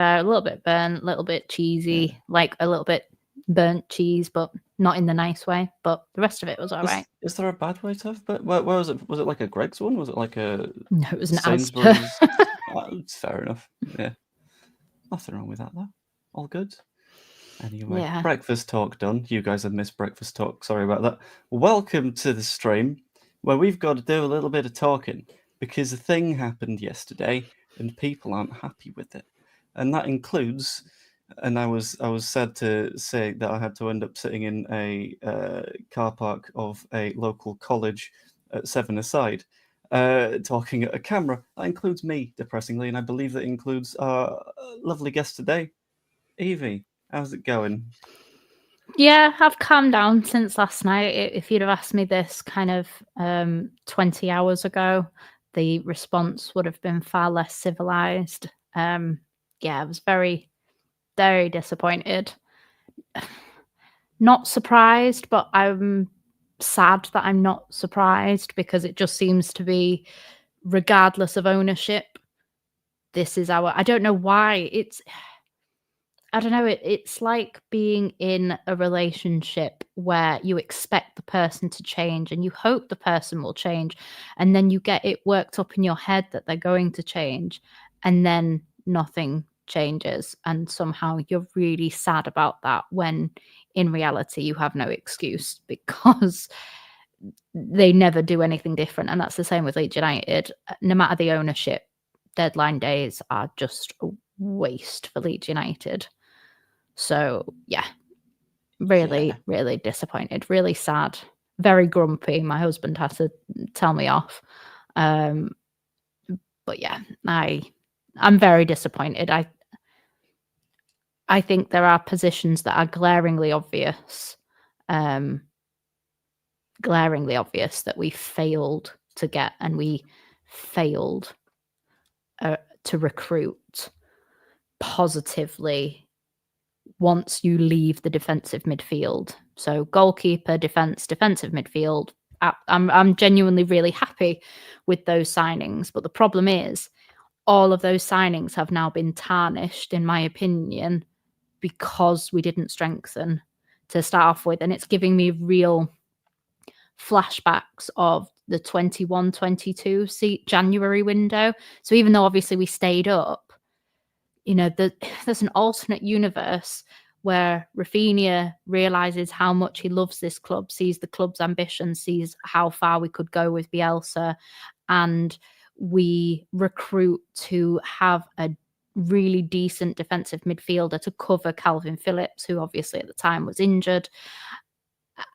a little bit burnt, a little bit cheesy, like a little bit burnt cheese, but not in the nice way. But the rest of it was all right. Is there a bad way to have? But where was it? Was it like a Greg's one? Was it like a No, it was an Asda. Sainsbury's? It's fair enough. Yeah, nothing wrong with that though. All good. Anyway, Yeah. breakfast talk done. You guys have missed breakfast talk. Sorry about that. Welcome to the stream where we've got to do a little bit of talking because a thing happened yesterday and people aren't happy with it, and that includes. And I was sad to say that I had to end up sitting in a car park of a local college at 7 aside, talking at a camera. That includes me, depressingly, and I believe that includes our lovely guest today, Evie. How's it going? Yeah, I've calmed down since last night. If you'd have asked me this kind of 20 hours ago, the response would have been far less civilized. Yeah, I was very, very disappointed. Not surprised, but I'm sad that I'm not surprised because it just seems to be, regardless of ownership, this is our. I don't know why. I don't know, it's like being in a relationship where you expect the person to change and you hope the person will change, and then you get it worked up in your head that they're going to change, and then nothing changes, and somehow you're really sad about that when in reality you have no excuse because they never do anything different. And that's the same with Leeds United. No matter the ownership, deadline days are just a waste for Leeds United. So yeah, really, really disappointed, really sad, very grumpy. My husband had to tell me off. But yeah, I'm very disappointed. I think there are positions that are glaringly obvious that we failed to get, and we failed to recruit positively once you leave the defensive midfield. So goalkeeper, defensive midfield. I'm genuinely really happy with those signings, but the problem is all of those signings have now been tarnished, in my opinion, because we didn't strengthen to start off with, and it's giving me real flashbacks of the 21-22 January window. So even though obviously we stayed up, there's an alternate universe where Rafinha realizes how much he loves this club, sees the club's ambition, sees how far we could go with Bielsa, and we recruit to have a really decent defensive midfielder to cover Calvin Phillips, who obviously at the time was injured.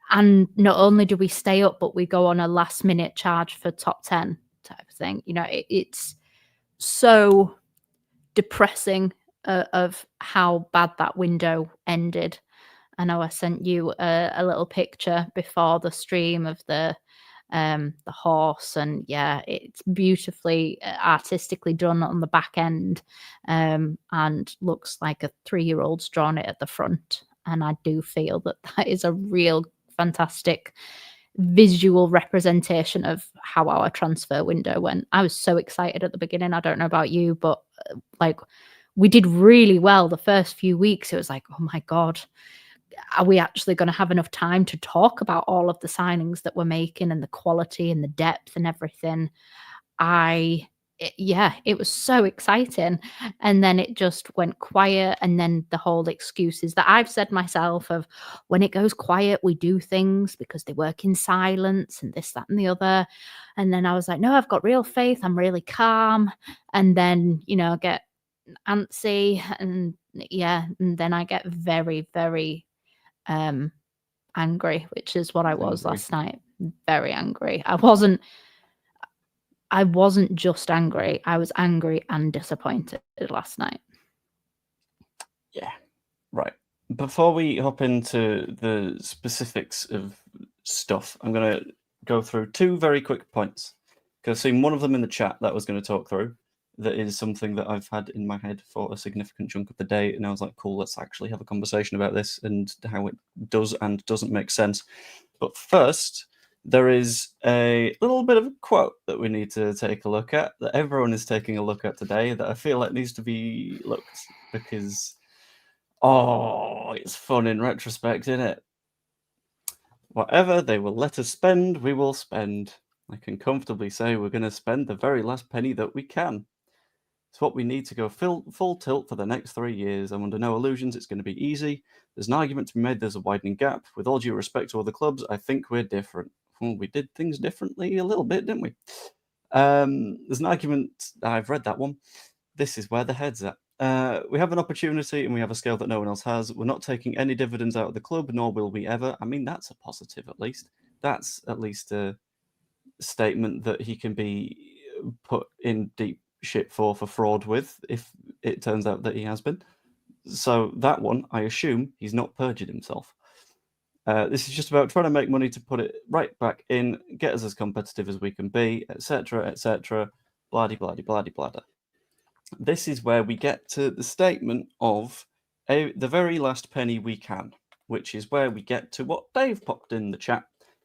And not only do we stay up, but we go on a last minute charge for top 10 type of thing. It's so depressing of how bad that window ended. I know I sent you a little picture before the stream of the horse, and yeah, it's beautifully artistically done on the back end, and looks like a 3-year-old's drawn it at the front. And I do feel that is a real fantastic visual representation of how our transfer window went. I was so excited at the beginning. I don't know about you, but we did really well the first few weeks. It was like, oh my God, are we actually going to have enough time to talk about all of the signings that we're making and the quality and the depth and everything? It was so exciting. And then it just went quiet. And then the whole excuses that I've said myself of when it goes quiet, we do things because they work in silence and this, that, and the other. And then I was like, no, I've got real faith. I'm really calm. And then, I get antsy, and then I get very, very angry, which is what I was last night. Very angry. I wasn't just angry. I was angry and disappointed last night. Yeah, right. Before we hop into the specifics of stuff, I'm going to go through 2 very quick points. Because I've seen one of them in the chat that I was going to talk through. That is something that I've had in my head for a significant chunk of the day. And I was like, cool, let's actually have a conversation about this and how it does and doesn't make sense. But first, there is a little bit of a quote that we need to take a look at, that everyone is taking a look at today, that I feel like needs to be looked because, oh, it's fun in retrospect, isn't it? Whatever they will let us spend, we will spend. I can comfortably say we're going to spend the very last penny that we can. It's what we need to go full tilt for the next 3 years. I'm under no illusions it's going to be easy. There's an argument to be made there's a widening gap. With all due respect to other clubs, I think we're different. Well, we did things differently a little bit, didn't we? There's an argument, I've read that one. This is where the head's at. We have an opportunity and we have a scale that no one else has. We're not taking any dividends out of the club, nor will we ever. I mean, that's a positive at least. That's at least a statement that he can be put in deep shit for fraud with if it turns out that he has been. So that one, I assume he's not perjured himself. This is just about trying to make money to put it right back in, get us as competitive as we can be, etc., etc., blah-de, blah-de, blah-de, blah-de. This is where we get to the statement of the very last penny we can, which is where we get to what Dave popped in the chat,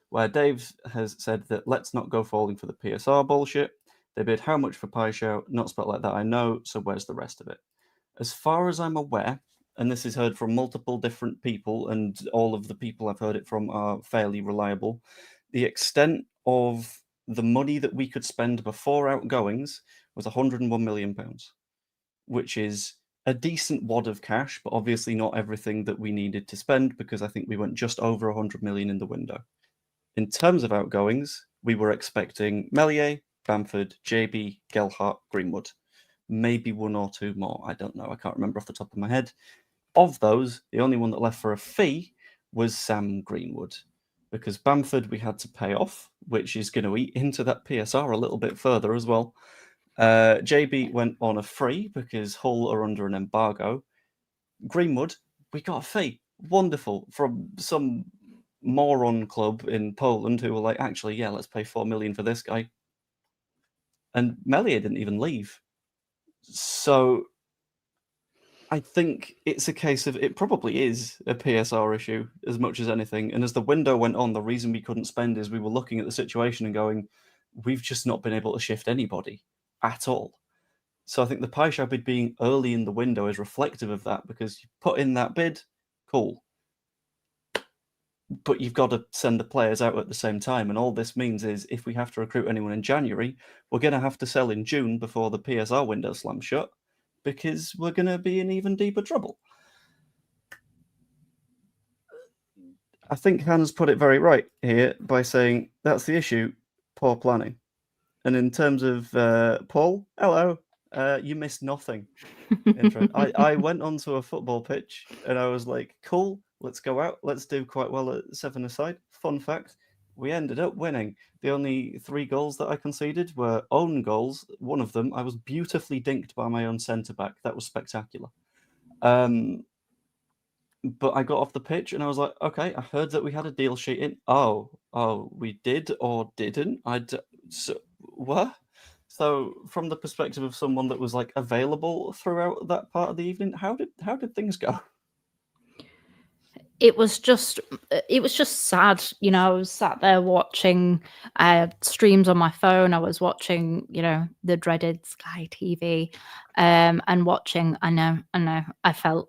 where Dave has said that let's not go falling for the PSR bullshit. They bid how much for Pie Show? Not spelt like that, I know, so where's the rest of it? As far as I'm aware, and this is heard from multiple different people, and all of the people I've heard it from are fairly reliable, the extent of the money that we could spend before outgoings was £101 million, which is a decent wad of cash, but obviously not everything that we needed to spend, because I think we went just over 100 million in the window. In terms of outgoings, we were expecting Melier, Bamford, JB, Gelhart, Greenwood. Maybe one or two more. I don't know. I can't remember off the top of my head. Of those, the only one that left for a fee was Sam Greenwood, because Bamford we had to pay off, which is going to eat into that PSR a little bit further as well. JB went on a free because Hull are under an embargo. Greenwood, we got a fee. Wonderful. From some moron club in Poland who were like, actually, yeah, let's pay 4 million for this guy. And Melier didn't even leave. So I think it's a case of it probably is a PSR issue as much as anything. And as the window went on, the reason we couldn't spend is we were looking at the situation and going, we've just not been able to shift anybody at all. So I think the pie shop bid being early in the window is reflective of that, because you put in that bid, cool. But you've got to send the players out at the same time. And all this means is if we have to recruit anyone in January, we're going to have to sell in June before the PSR window slams shut, because we're going to be in even deeper trouble. I think Hannah's put it very right here by saying that's the issue, poor planning. And in terms of Paul, hello, you missed nothing. I went onto a football pitch and I was like, cool, let's go out. Let's do quite well at 7-a-side. Fun fact, we ended up winning. The only 3 goals that I conceded were own goals. One of them, I was beautifully dinked by my own centre-back. That was spectacular. But I got off the pitch and I was like, okay, I heard that we had a deal sheet in. Oh, we did or didn't? So, what? So, from the perspective of someone that was like available throughout that part of the evening, how did things go? It was just sad. You know, I was sat there watching streams on my phone. I was watching, you know, the dreaded Sky TV, and watching. I know. I felt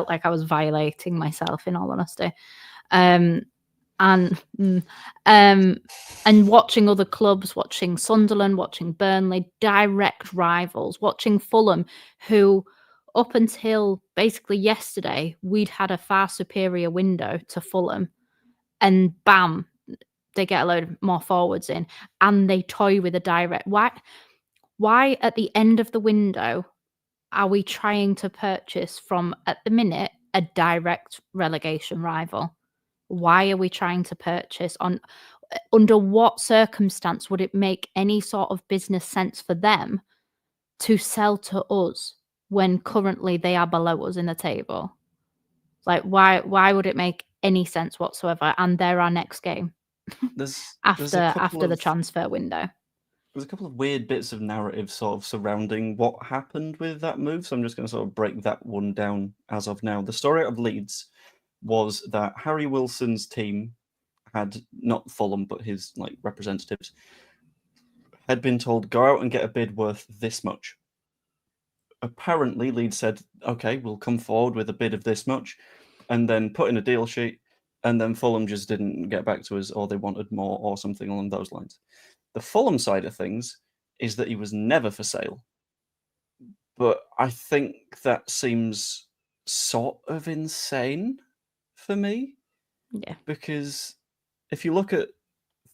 like I was violating myself, in all honesty. And watching other clubs, watching Sunderland, watching Burnley, direct rivals, watching Fulham, who up until basically yesterday, we'd had a far superior window to Fulham, and bam, they get a load more forwards in, and they toy with a direct. Why at the end of the window are we trying to purchase from, at the minute, a direct relegation rival? Why are we trying to purchase under what circumstance would it make any sort of business sense for them to sell to us when currently they are below us in the table? Like, why would it make any sense whatsoever? And they're our next game after the transfer window. There's a couple of weird bits of narrative sort of surrounding what happened with that move, so I'm just going to sort of break that one down as of now. The story out of Leeds was that Harry Wilson's team had, not Fulham, but his like representatives, had been told, go out and get a bid worth this much. apparently Leeds said, okay, we'll come forward with a bid of this much, and then put in a deal sheet, and then Fulham just didn't get back to us, or they wanted more, or something along those lines. The Fulham side of things is that he was never for sale, but I think that seems sort of insane for me, Yeah. because if you look at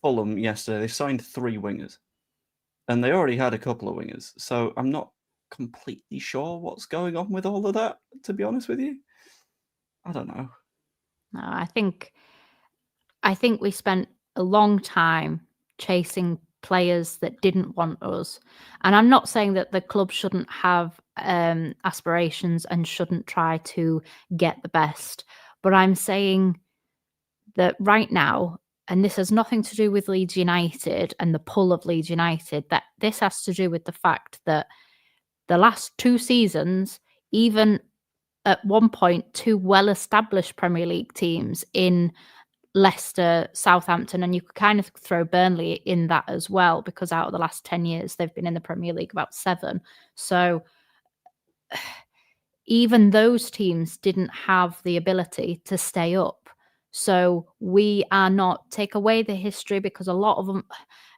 Fulham yesterday, they signed 3 wingers, and they already had a couple of wingers, so I'm not completely sure what's going on with all of that, to be honest with you. I don't know. No, I think we spent a long time chasing players that didn't want us. And I'm not saying that the club shouldn't have aspirations and shouldn't try to get the best, but I'm saying that right now, and this has nothing to do with Leeds United and the pull of Leeds United, that this has to do with the fact that the last 2 seasons, even at one point, 2 well-established Premier League teams in Leicester, Southampton, and you could kind of throw Burnley in that as well, because out of the last 10 years, they've been in the Premier League about 7. So even those teams didn't have the ability to stay up. So we are not, take away the history, because a lot of them,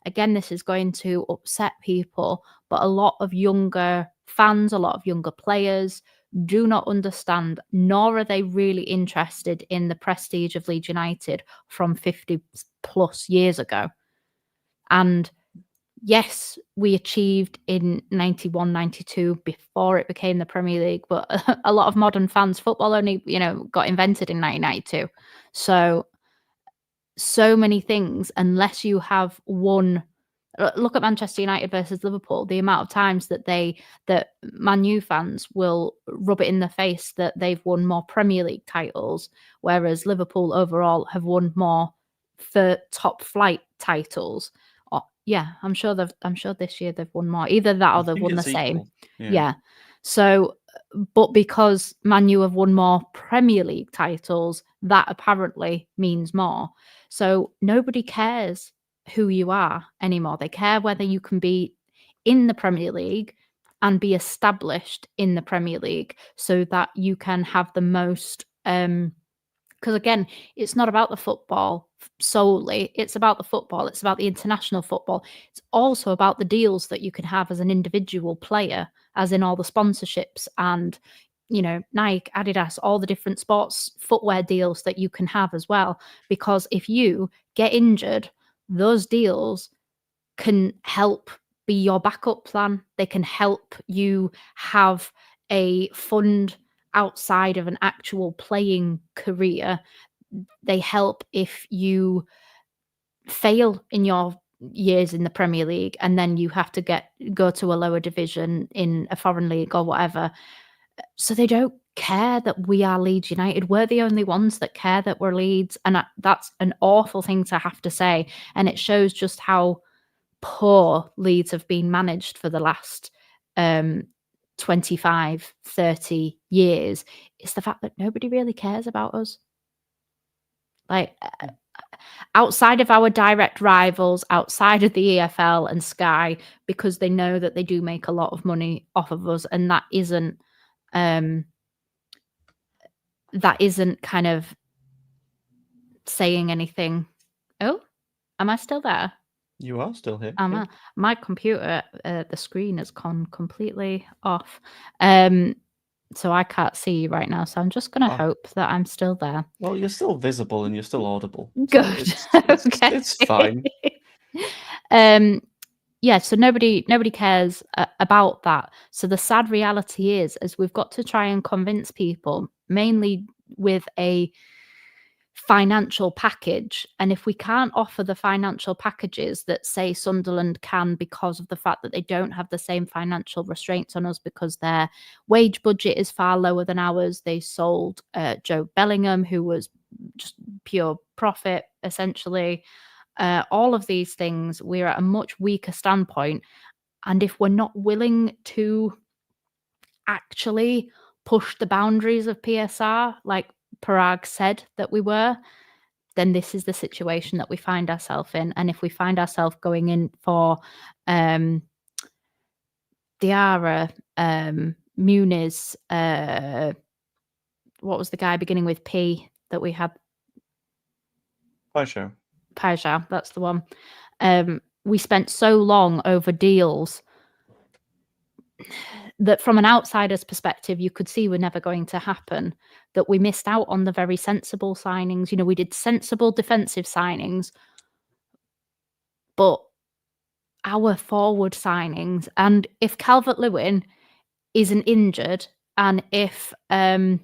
again, this is going to upset people, but a lot of younger fans, a lot of younger players do not understand, nor are they really interested in the prestige of Leeds United from 50 plus years ago. And yes, we achieved in 91, 92 before it became the Premier League, but a lot of modern fans, football only, got invented in 1992. So many things, unless you have won. Look at Manchester United versus Liverpool. The amount of times that Man U fans will rub it in the face that they've won more Premier League titles, whereas Liverpool overall have won more for top flight titles. Yeah, I'm sure this year they've won more. Either that or I they've think won the it's same. equal. Yeah. So, but because Man U have won more Premier League titles, that apparently means more. So nobody cares who you are anymore. They care whether you can be in the Premier League and be established in the Premier League, so that you can have the most because again, it's not about the football solely. It's about the football. It's about the international football. It's also about the deals that you can have as an individual player, as in all the sponsorships and, Nike, Adidas, all the different sports footwear deals that you can have as well. Because if you get injured, those deals can help be your backup plan. They can help you have a fund outside of an actual playing career. They help if you fail in your years in the Premier League and then you have to go to a lower division in a foreign league or whatever. So they don't care that we are Leeds United. We're the only ones that care that we're Leeds. And that's an awful thing to have to say. And it shows just how poor Leeds have been managed for the last 25, 30 years. It's the fact that nobody really cares about us. Like, outside of our direct rivals, outside of the EFL and Sky, because they know that they do make a lot of money off of us, and that isn't kind of saying anything. Oh, am I still there? You are still here. Yeah. My computer, the screen has gone completely off. So I can't see you right now. So I'm just going to hope that I'm still there. Well, you're still visible and you're still audible. Good. So Okay. it's fine. Yeah, so nobody cares about that. So the sad reality is we've got to try and convince people, mainly with a financial package. And if we can't offer the financial packages that, say, Sunderland can, because of the fact that they don't have the same financial restraints on us, because their wage budget is far lower than ours. They sold Joe Bellingham, who was just pure profit, essentially. All of these things, we're at a much weaker standpoint. And if we're not willing to actually push the boundaries of PSR, like Parag said that we were, then this is the situation that we find ourselves in. And if we find ourselves going in for Diarra, Muniz, what was the guy beginning with P that we had? Pajau, that's the one. We spent so long over deals that from an outsider's perspective, you could see were never going to happen, that we missed out on the very sensible signings. We did sensible defensive signings, but our forward signings, and if Calvert-Lewin isn't injured, and if Mecha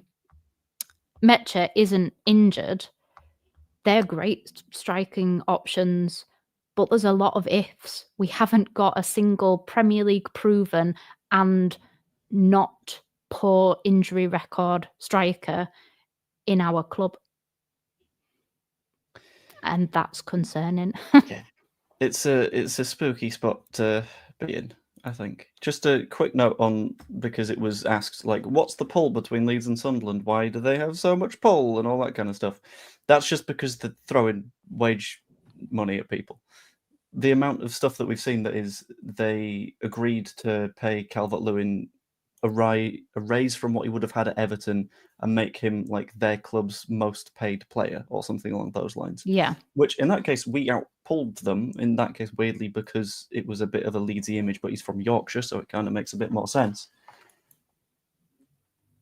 isn't injured, they're great striking options, but there's a lot of ifs. We haven't got a single Premier League proven and not poor injury record striker in our club. And that's concerning. Yeah. It's a spooky spot to be in, I think. Just a quick note on, because it was asked, like, what's the pull between Leeds and Sunderland? Why do they have so much pull and all that kind of stuff? That's just because they're throwing wage money at people. The amount of stuff that we've seen that is they agreed to pay Calvert-Lewin a raise from what he would have had at Everton and make him like their club's most paid player or something along those lines. Yeah. Which in that case, we outpulled them, in that case, weirdly, because it was a bit of a Leedsy image, but he's from Yorkshire, so it kind of makes a bit more sense.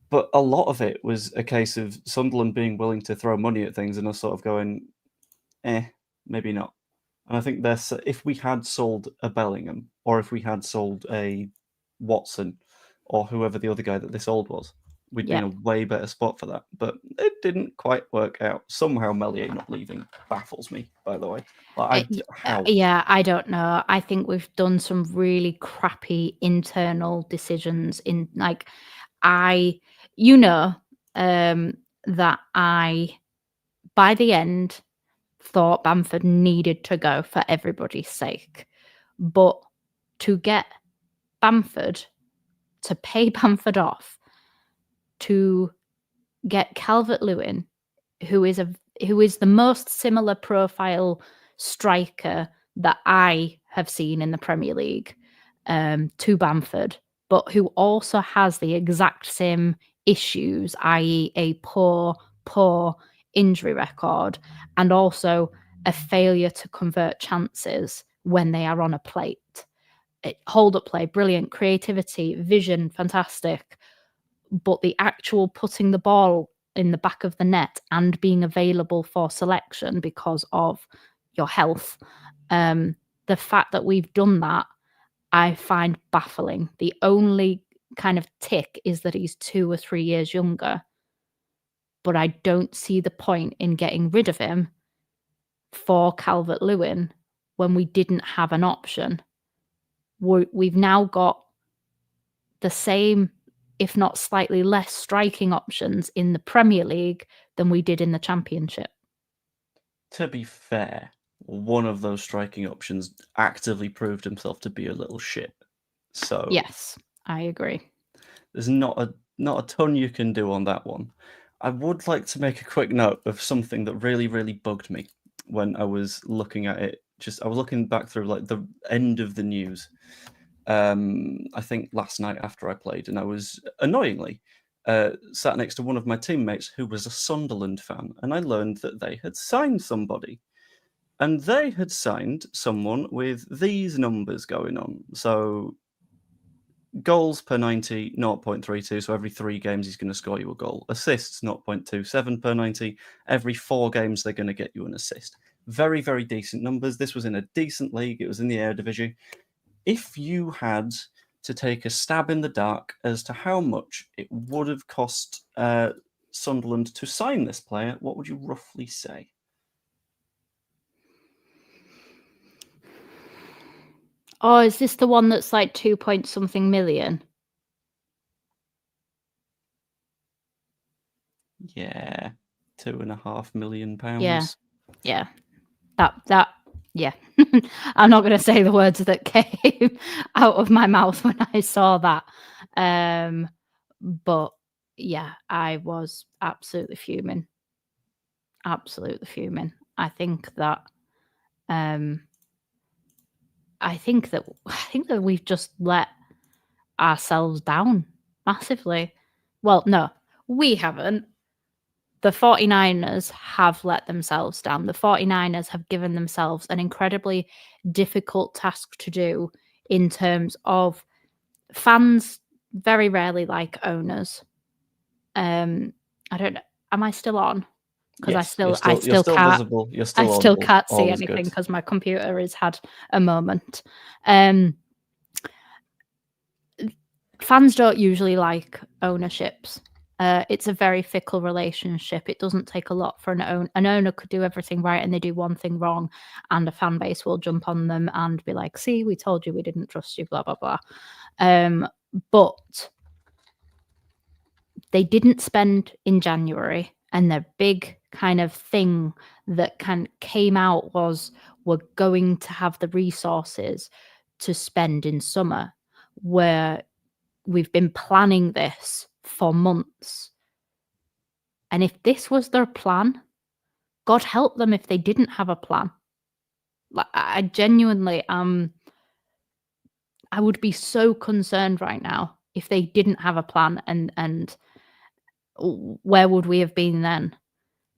But a lot of it was a case of Sunderland being willing to throw money at things and us sort of going, maybe not. And I think if we had sold a Bellingham, or if we had sold a Watson, or whoever the other guy that they sold was, we'd be in a way better spot for that. But it didn't quite work out. Somehow Meslier not leaving baffles me, by the way. How? Yeah, I don't know. I think we've done some really crappy internal decisions in, like, that I, by the end, thought Bamford needed to go for everybody's sake. But to get Bamford, to pay Bamford off, to get Calvert-Lewin, who is the most similar profile striker that I have seen in the Premier League, to Bamford, but who also has the exact same issues, i.e. a poor injury record, and also a failure to convert chances when they are on a plate. Hold up play, brilliant. Creativity, vision, fantastic. But the actual putting the ball in the back of the net and being available for selection because of your health, the fact that we've done that, I find baffling. The only kind of tick is that he's 2 or 3 years younger, but I don't see the point in getting rid of him for Calvert-Lewin when we didn't have an option. We've now got the same, if not slightly less, striking options in the Premier League than we did in the Championship. To be fair, one of those striking options actively proved himself to be a little shit. So yes, I agree. There's not a ton you can do on that one. I would like to make a quick note of something that really, really bugged me when I was looking at it. I was looking back through like the end of the news. I think last night after I played, and I was annoyingly sat next to one of my teammates who was a Sunderland fan, and I learned that they had signed somebody. And they had signed someone with these numbers going on. So goals per 90, 0.32. So every 3 games, he's going to score you a goal. Assists, 0.27 per 90. Every 4 games, they're going to get you an assist. Very, very decent numbers. This was in a decent league. It was in the Eredivisie. If you had to take a stab in the dark as to how much it would have cost Sunderland to sign this player, what would you roughly say? Oh, is this the one that's like 2 point something million? Yeah, £2.5 million. Yeah. That yeah. I'm not going to say the words that came out of my mouth when I saw that. But yeah, I was absolutely fuming. Absolutely fuming. I think that we've just let ourselves down massively. Well, no, we haven't. The 49ers have let themselves down. The 49ers have given themselves an incredibly difficult task to do in terms of fans very rarely like owners. I don't know. Am I still on? Because Yes, I you're still still can't visible. You're I still still audible. can't see All is anything good. because my computer has had a moment. Um, Fans don't usually like ownerships. It's a very fickle relationship. It doesn't take a lot for an owner could do everything right and they do one thing wrong, and a fan base will jump on them and be like, "See, we told you we didn't trust you." Blah blah blah. But they didn't spend in January, and their big kind of thing that came out was we're going to have the resources to spend in summer, where we've been planning this for months. And if this was their plan, God help them if they didn't have a plan. Like, I genuinely I would be so concerned right now if they didn't have a plan, and where would we have been then?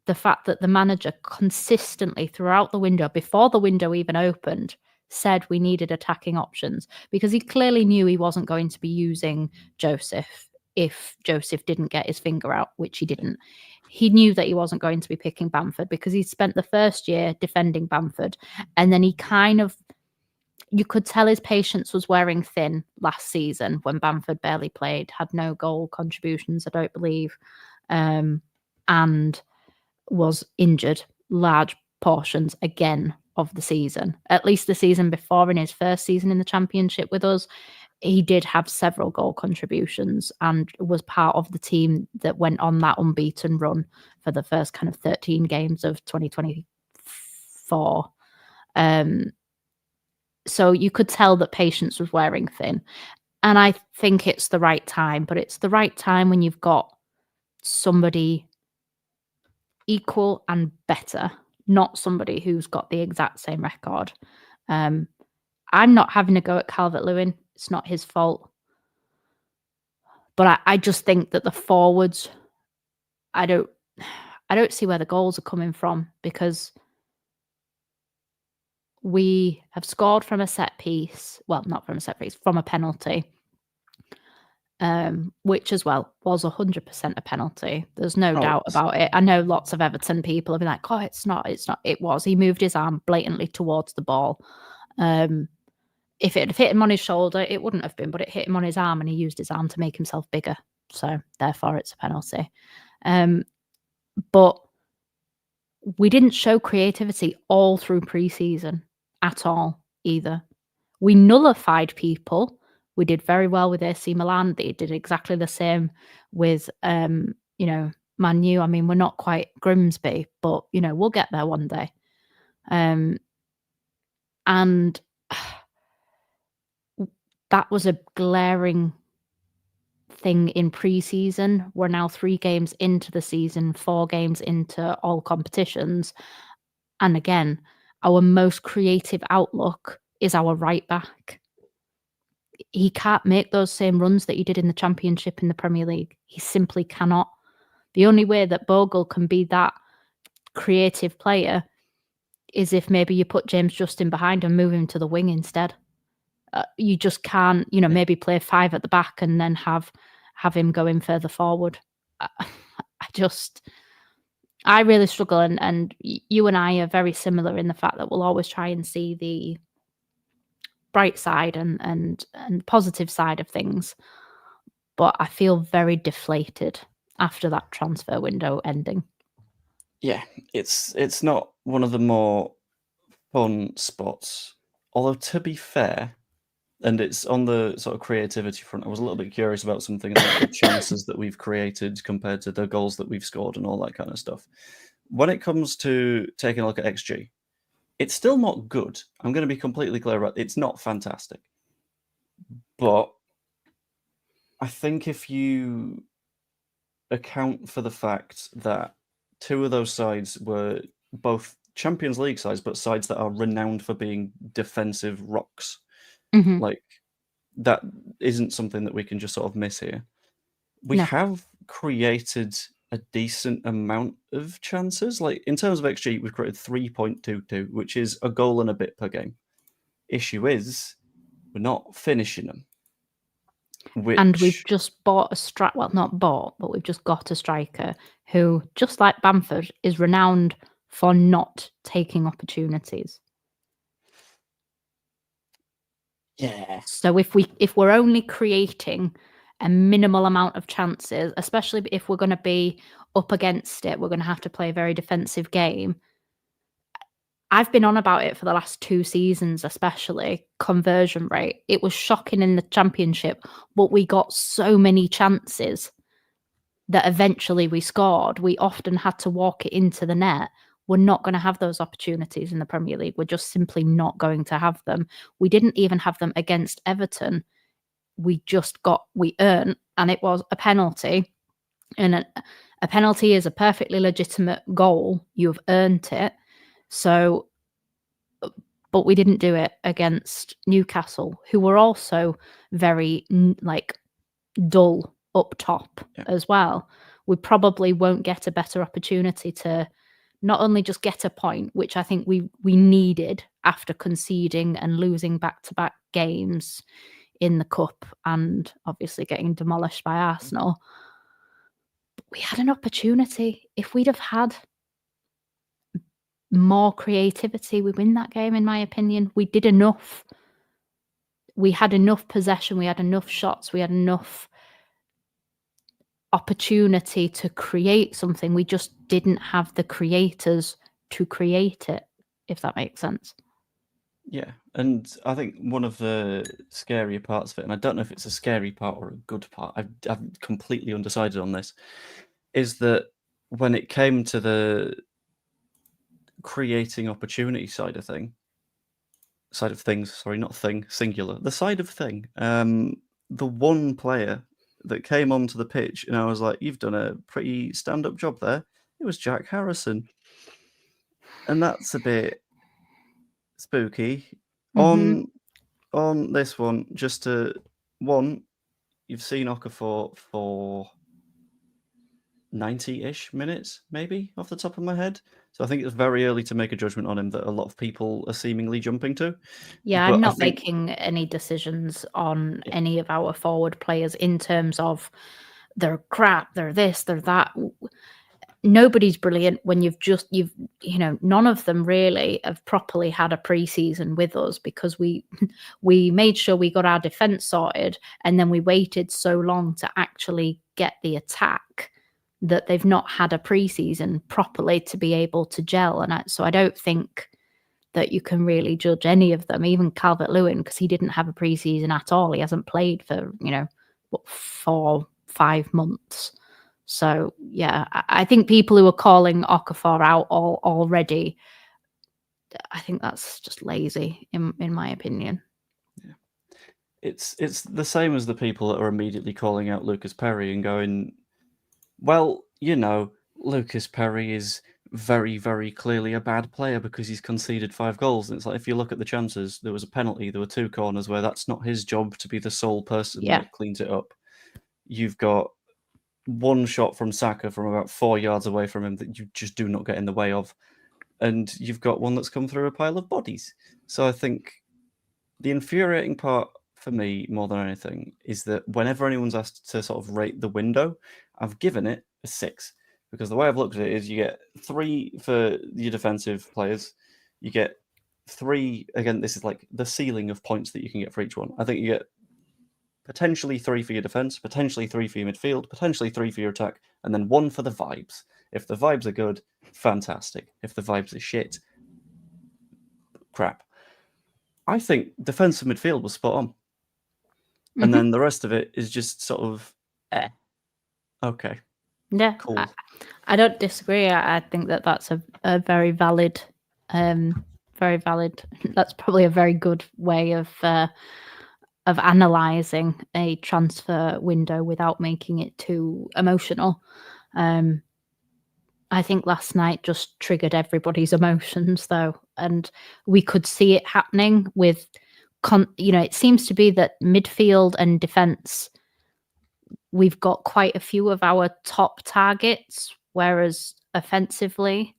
The fact that the manager consistently throughout the window, before the window even opened, said we needed attacking options, because he clearly knew he wasn't going to be using Joseph if Joseph didn't get his finger out, which he didn't. He knew that he wasn't going to be picking Bamford because he spent the first year defending Bamford, and then he kind of, you could tell his patience was wearing thin last season when Bamford barely played, had no goal contributions, I don't believe, and was injured large portions again of the season. At least the season before, in his first season in the Championship with us, he did have several goal contributions and was part of the team that went on that unbeaten run for the first kind of 13 games of 2024. So you could tell that patience was wearing thin. And I think it's the right time, but it's the right time when you've got somebody equal and better, not somebody who's got the exact same record. I'm not having a go at Calvert-Lewin. It's not his fault. But I just think that the forwards, I don't see where the goals are coming from, because we have scored from a set piece. Well, not from a set piece, from a penalty. Which as well was 100% a penalty. There's no doubt about it. I know lots of Everton people have been like, "Oh, it's not." It was. He moved his arm blatantly towards the ball. If it had hit him on his shoulder, it wouldn't have been, but it hit him on his arm, and he used his arm to make himself bigger. So therefore, it's a penalty. But we didn't show creativity all through pre-season at all either. We nullified people. We did very well with AC Milan. They did exactly the same with, Man U. I mean, we're not quite Grimsby, but, we'll get there one day. And that was a glaring thing in pre-season. We're now 3 games into the season, 4 games into all competitions. And again, our most creative outlook is our right back. He can't make those same runs that he did in the Championship in the Premier League. He simply cannot. The only way that Bogle can be that creative player is if maybe you put James Justin behind and move him to the wing instead. You just can't, maybe play 5 at the back and then have him going further forward. I really struggle, and you and I are very similar in the fact that we'll always try and see the bright side and positive side of things. But I feel very deflated after that transfer window ending. Yeah, it's not one of the more fun spots. Although, to be fair, and it's on the sort of creativity front, I was a little bit curious about something like the chances that we've created compared to the goals that we've scored and all that kind of stuff. When it comes to taking a look at XG, it's still not good. I'm going to be completely clear about it. It's not fantastic. But I think if you account for the fact that 2 of those sides were both Champions League sides, but sides that are renowned for being defensive rocks, Mm-hmm. like, that isn't something that we can just sort of miss here. we No. have created a decent amount of chances. Like in terms of XG, we've created 3.22, which is a goal and a bit per game. Issue is we're not finishing them. And we've Which just bought a strike. Well, not bought, but we've just got a striker who, just like Bamford, is renowned for not taking opportunities. yeah, So if we're only creating a minimal amount of chances, especially if we're going to be up against it, we're going to have to play a very defensive game. I've been on about it for the last 2 seasons, especially conversion rate. It was shocking in the Championship, but we got so many chances that eventually we scored. We often had to walk it into the net. We're not going to have those opportunities in the Premier League. We're just simply not going to have them. We didn't even have them against Everton. We earned, and it was a penalty. And a penalty is a perfectly legitimate goal. You've earned it. So, but we didn't do it against Newcastle, who were also very dull up top as well. We probably won't get a better opportunity to not only just get a point, which I think we needed after conceding and losing back-to-back games in the cup and obviously getting demolished by Arsenal. But we had an opportunity. If we'd have had more creativity, we win that game, in my opinion. We did enough. We had enough possession. We had enough shots. We had enough opportunity to create something. We just didn't have the creators to create it, if that makes sense. Yeah, and I think one of the scarier parts of it, and I don't know if it's a scary part or a good part, I'm completely undecided on this, is that when it came to the creating opportunity side of things, sorry, not thing, singular, the side of thing, the one player that came onto the pitch and I was like, you've done a pretty stand-up job there, it was Jack Harrison. And that's a bit spooky. On this one, just to you've seen Okafor for 90-ish minutes, maybe, off the top of my head. So I think it's very early to make a judgment on him that a lot of people are seemingly jumping to. Yeah, But I'm I not think making any decisions on any of our forward players in terms of they're crap, they're this, they're that. Nobody's brilliant when none of them really have properly had a pre-season with us because we made sure we got our defense sorted and then we waited so long to actually get the attack that they've not had a pre-season properly to be able to gel. And so I don't think that you can really judge any of them, even Calvert-Lewin, because he didn't have a pre-season at all. He hasn't played for 4-5 months. So, yeah, I think people who are calling Okafor out already, I think that's just lazy, in my opinion. Yeah. It's the same as the people that are immediately calling out Lucas Perry and going, well, Lucas Perry is very, very clearly a bad player because he's conceded 5 goals. And it's like, if you look at the chances, there was a penalty, there were 2 corners where that's not his job to be the sole person that cleans it up. You've got one shot from Saka from about 4 yards away from him that you just do not get in the way of. And you've got one that's come through a pile of bodies. So I think the infuriating part for me, more than anything, is that whenever anyone's asked to sort of rate the window, I've given it a 6. Because the way I've looked at it is you get 3 for your defensive players. You get 3, again, this is like the ceiling of points that you can get for each one. I think you get potentially 3 for your defense, potentially 3 for your midfield, potentially 3 for your attack, and then 1 for the vibes. If the vibes are good, fantastic. If the vibes are shit, crap. I think defensive midfield was spot on. And then the rest of it is just sort of, okay. Yeah, Cool. I don't disagree. I think that's a very valid, that's probably a very good way of analysing a transfer window without making it too emotional. I think last night just triggered everybody's emotions, though, and we could see it happening with, it seems to be that midfield and defence we've got quite a few of our top targets, whereas offensively,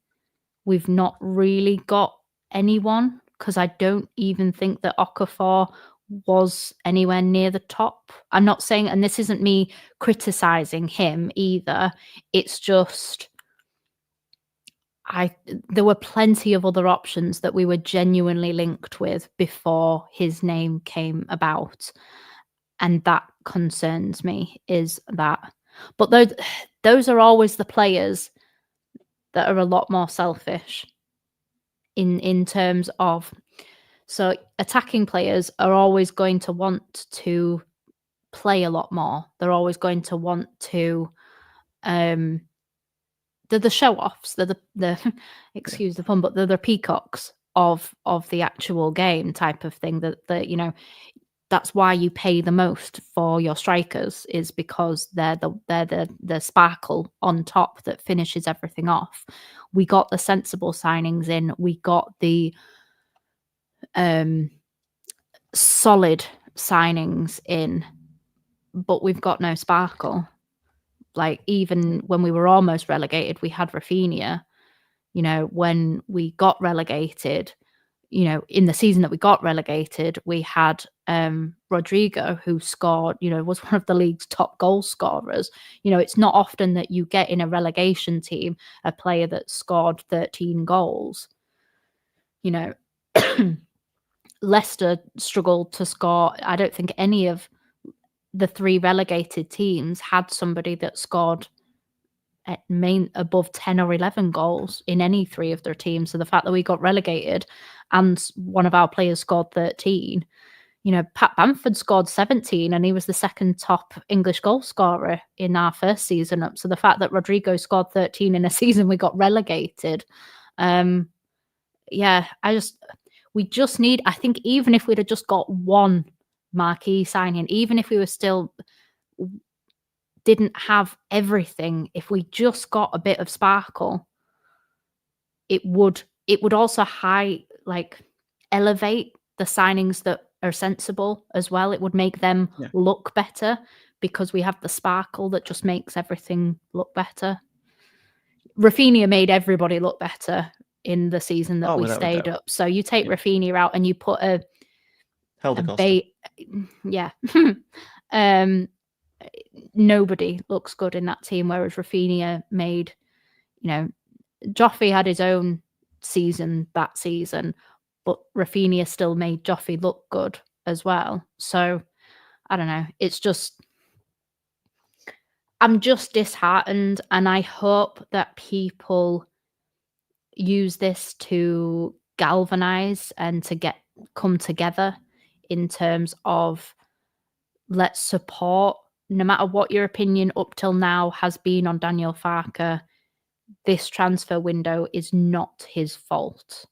we've not really got anyone, because I don't even think that Okafor was anywhere near the top. I'm not saying, and this isn't me criticizing him either, it's just there were plenty of other options that we were genuinely linked with before his name came about. And that concerns me, is that. But those are always the players that are a lot more selfish in terms of, so attacking players are always going to want to play a lot more. They're always going to want to they're the show offs. They're the excuse the pun, but they're the peacocks of the actual game type of thing. That you know, that's why you pay the most for your strikers, is because they're the sparkle on top that finishes everything off. We got the sensible signings in. We got the solid signings in, but we've got no sparkle. Like, even when we were almost relegated, we had Rafinha. You know, when we got relegated, you know, in the season that we got relegated, we had Rodrigo, who scored, you know, was one of the league's top goal scorers. You know, it's not often that you get in a relegation team a player that scored 13 goals. You know, Leicester struggled to score. I don't think any of the 3 relegated teams had somebody that scored above 10 or 11 goals in any 3 of their teams. So the fact that we got relegated and one of our players scored 13, you know, Pat Bamford scored 17 and he was the second top English goal scorer in our first season up. So the fact that Rodrigo scored 13 in a season we got relegated, yeah, we just need, I think even if we'd have just got one marquee signing, even if we were still didn't have everything, if we just got a bit of sparkle, it would also elevate the signings that are sensible as well. It would make them look better, because we have the sparkle that just makes everything look better. Rafinha made everybody look better in the season that we stayed up. So you take Rafinha out and you put a bait. Yeah. Nobody looks good in that team, whereas Rafinha made, you know, Joffrey had his own season that season, but Rafinha still made Joffrey look good as well. So I don't know. It's just, I'm just disheartened, and I hope that people use this to galvanize and to come together in terms of, let's support, no matter what your opinion up till now has been on Daniel Farke, this transfer window is not his fault.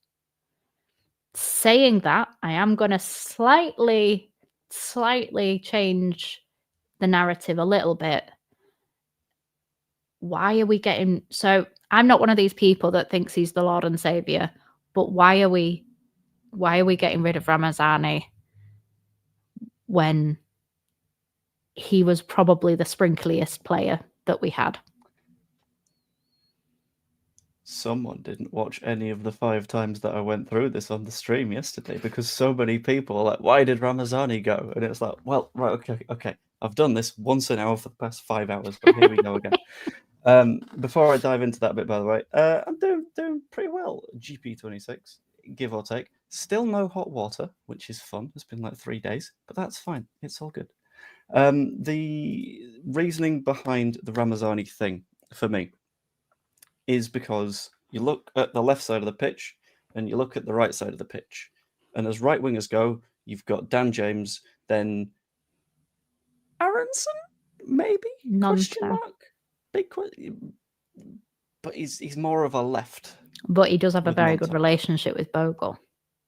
Saying that, I am going to slightly change the narrative a little bit. Why are we getting... So I'm not one of these people that thinks he's the Lord and Savior, but why are we getting rid of Ramazani when he was probably the sprinkliest player that we had? Someone didn't watch any of the 5 times that I went through this on the stream yesterday, because so many people are like, why did Ramazani go? And it's like, well, right, okay. I've done this once an hour for the past 5 hours, but here we go again. Before I dive into that bit, by the way, I'm doing pretty well. GP26, give or take. Still no hot water, which is fun. It's been like 3 days, but that's fine. It's all good. The reasoning behind the Ramazani thing for me is because you look at the left side of the pitch and you look at the right side of the pitch. And as right wingers go, you've got Dan James, then Aronson, maybe? Question mark? Big question. But he's more of a left. But he does have a very good relationship with Bogle.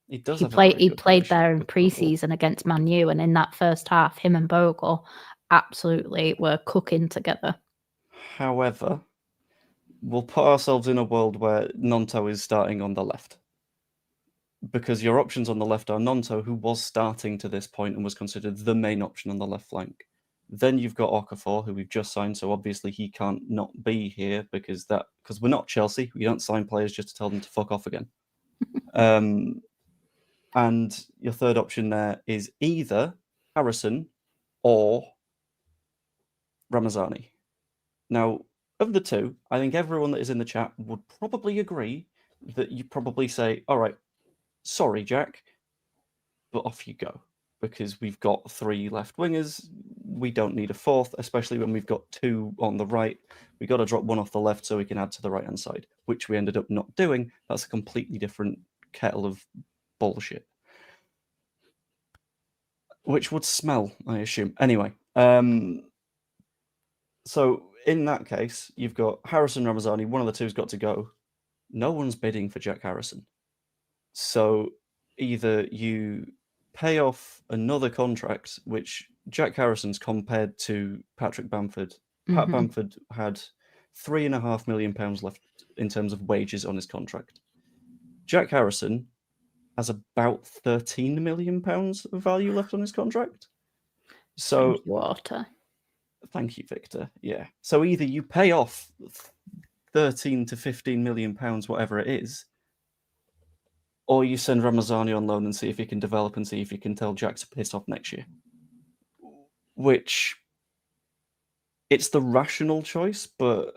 He does. He played there in pre-season against Man U, and in that first half, him and Bogle absolutely were cooking together. However, we'll put ourselves in a world where Nonto is starting on the left, because your options on the left are Nonto, who was starting to this point and was considered the main option on the left flank, Then you've got Okafor, who we've just signed, so obviously he can't not be here because we're not Chelsea. We don't sign players just to tell them to fuck off again. And your third option there is either Harrison or Ramazani. Now, of the two, I think everyone that is in the chat would probably agree that you probably say, all right, sorry, Jack, but off you go. Because we've got 3 left wingers. We don't need a fourth, especially when we've got 2 on the right. We got to drop 1 off the left so we can add to the right-hand side, which we ended up not doing. That's a completely different kettle of bullshit. Which would smell, I assume. Anyway, so in that case, you've got Harrison, Ramazani. One of the two's got to go. No one's bidding for Jack Harrison. So either you pay off another contract, which Jack Harrison's compared to Patrick Bamford. Pat Bamford had £3.5 million left in terms of wages on his contract. Jack Harrison has about £13 million of value left on his contract. So water. Thank you, Victor. Yeah. So either you pay off 13 to 15 million pounds, whatever it is, or you send Ramazani on loan and see if he can develop and see if you can tell Jack to piss off next year. Which, it's the rational choice, but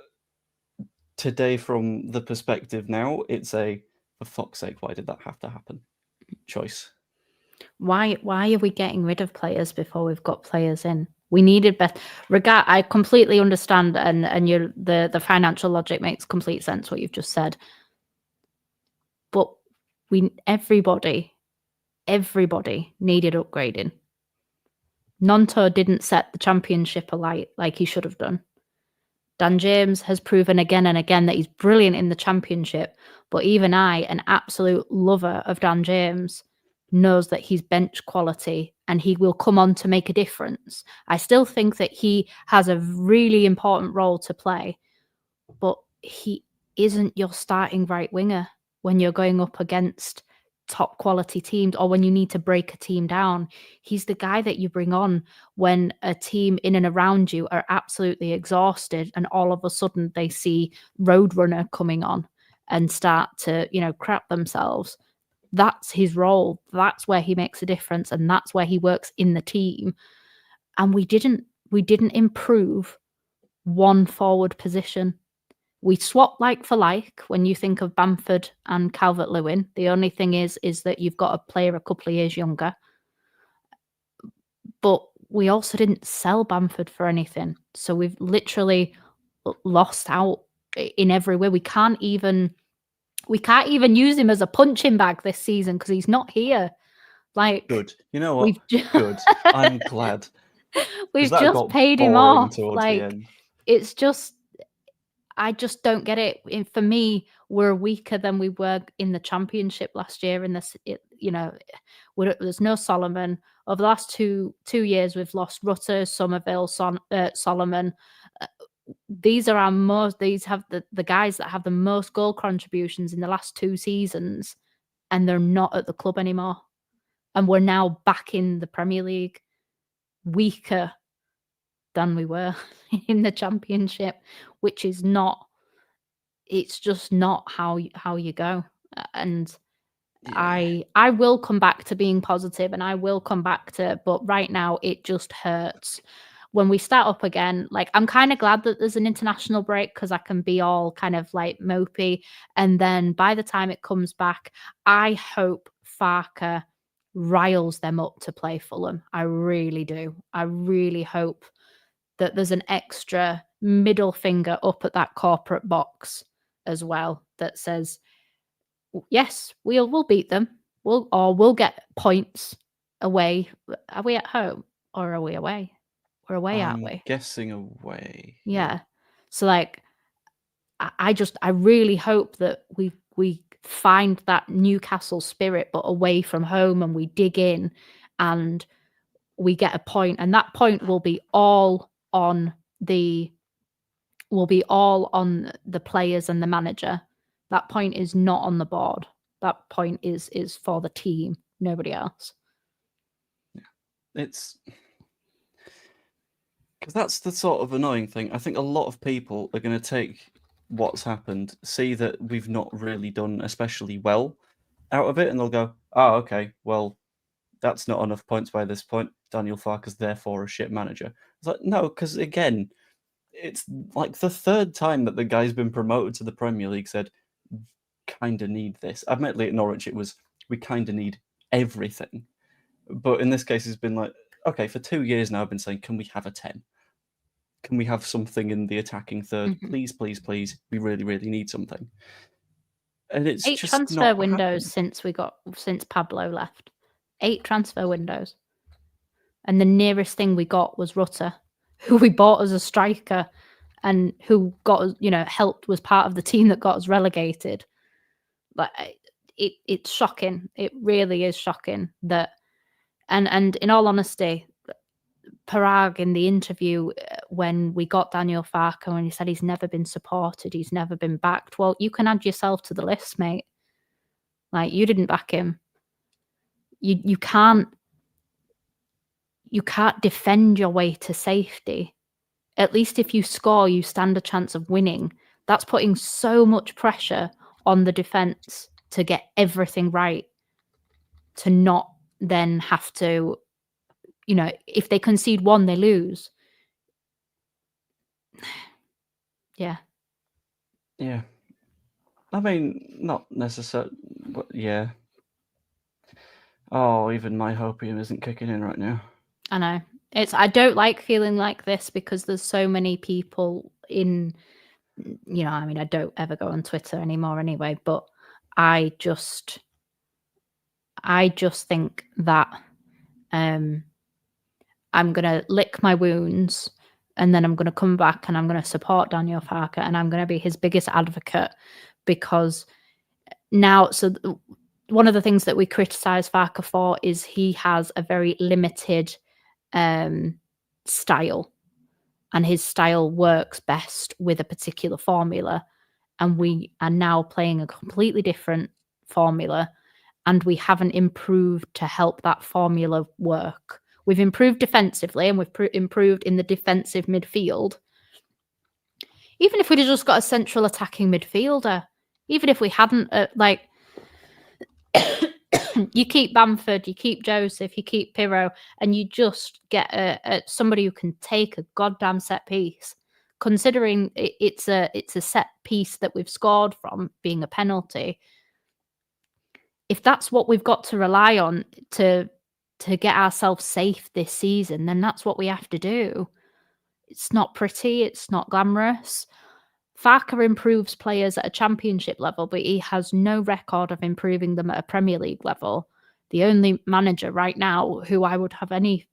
today, from the perspective now, it's a, for fuck's sake, why did that have to happen choice. Why are we getting rid of players before we've got players in? We needed better. I completely understand, and the financial logic makes complete sense what you've just said. But everybody needed upgrading. Nonto didn't set the championship alight like he should have done. Dan James has proven again and again that he's brilliant in the championship, but even I, an absolute lover of Dan James, knows that he's bench quality and he will come on to make a difference. I still think that he has a really important role to play, but he isn't your starting right winger when you're going up against top quality teams or when you need to break a team down. He's the guy that you bring on when a team in and around you are absolutely exhausted and all of a sudden they see Roadrunner coming on and start to, crap themselves. That's his role. That's where he makes a difference, and that's where he works in the team. And we didn't improve one forward position. We swapped like for like when you think of Bamford and Calvert-Lewin. The only thing is that you've got a player a couple of years younger. But we also didn't sell Bamford for anything. So we've literally lost out in every way. We can't even use him as a punching bag this season because he's not here. Like, good. You know what? Good. I'm glad. We've just paid him off. Like, it's just, I just don't get it. For me, we're weaker than we were in the championship last year. In this, there's no Solomon. Over the last two years, we've lost Rutter, Somerville, Solomon. These are our most. These have the guys that have the most goal contributions in the last 2 seasons, and they're not at the club anymore. And we're now back in the Premier League, weaker than we were in the championship, which is not. It's just not how you go. And yeah. I will come back to being positive, and I will come back to. But right now, it just hurts. When we start up again, like, I'm kind of glad that there's an international break because I can be all kind of like mopey. And then by the time it comes back, I hope Farke riles them up to play Fulham. I really do. I really hope that there's an extra middle finger up at that corporate box as well that says, yes, we'll beat them. We'll get points away. Are we at home or are we away? We're away, aren't we? Guessing away. Yeah. So like, I really hope that we find that Newcastle spirit, but away from home, and we dig in and we get a point, and that point will be all on the players and the manager. That point is not on the board. That point is for the team, nobody else. Yeah. It's Because that's the sort of annoying thing. I think a lot of people are going to take what's happened, see that we've not really done especially well out of it, and they'll go, "Oh, okay, well, that's not enough points by this point. Daniel Farke's therefore a shit manager." It's like, no, because again, it's like the third time that the guy's been promoted to the Premier League said, kind of need this. Admittedly, at Norwich, it was, we kind of need everything. But in this case, it's been like, okay, for 2 years now, I've been saying, can we have a 10? Can we have something in the attacking third? Please, please, please. We really, really need something. And it's 8 just transfer not windows happened. since Pablo left. 8 transfer windows. And the nearest thing we got was Rutter, who we bought as a striker and who got us, helped, was part of the team that got us relegated. Like, it's shocking. It really is shocking that, and in all honesty, Parag in the interview when we got Daniel Farke, when he said he's never been supported, he's never been backed. Well, you can add yourself to the list, mate. Like, you didn't back him. You can't defend your way to safety. At least if you score, you stand a chance of winning. That's putting so much pressure on the defence to get everything right, to not then have to, if they concede one, they lose. Yeah. Yeah. I mean, not necessarily, but yeah. Oh, even my hopium isn't kicking in right now. I know. I don't like feeling like this because there's so many people in, I mean, I don't ever go on Twitter anymore anyway, but I just think that I'm going to lick my wounds and then I'm going to come back and I'm going to support Daniel Farke and I'm going to be his biggest advocate because now, so one of the things that we criticise Farke for is he has a very limited style, and his style works best with a particular formula. And we are now playing a completely different formula, and we haven't improved to help that formula work. We've improved defensively, and we've improved in the defensive midfield. Even if we'd have just got a central attacking midfielder, even if we hadn't, you keep Bamford, you keep Joseph, you keep Pirro, and you just get somebody who can take a goddamn set piece. Considering it's a set piece that we've scored from being a penalty, if that's what we've got to rely on to get ourselves safe this season, then that's what we have to do. It's not pretty, it's not glamorous. Farke improves players at a championship level, but he has no record of improving them at a Premier League level. The only manager right now who I would have any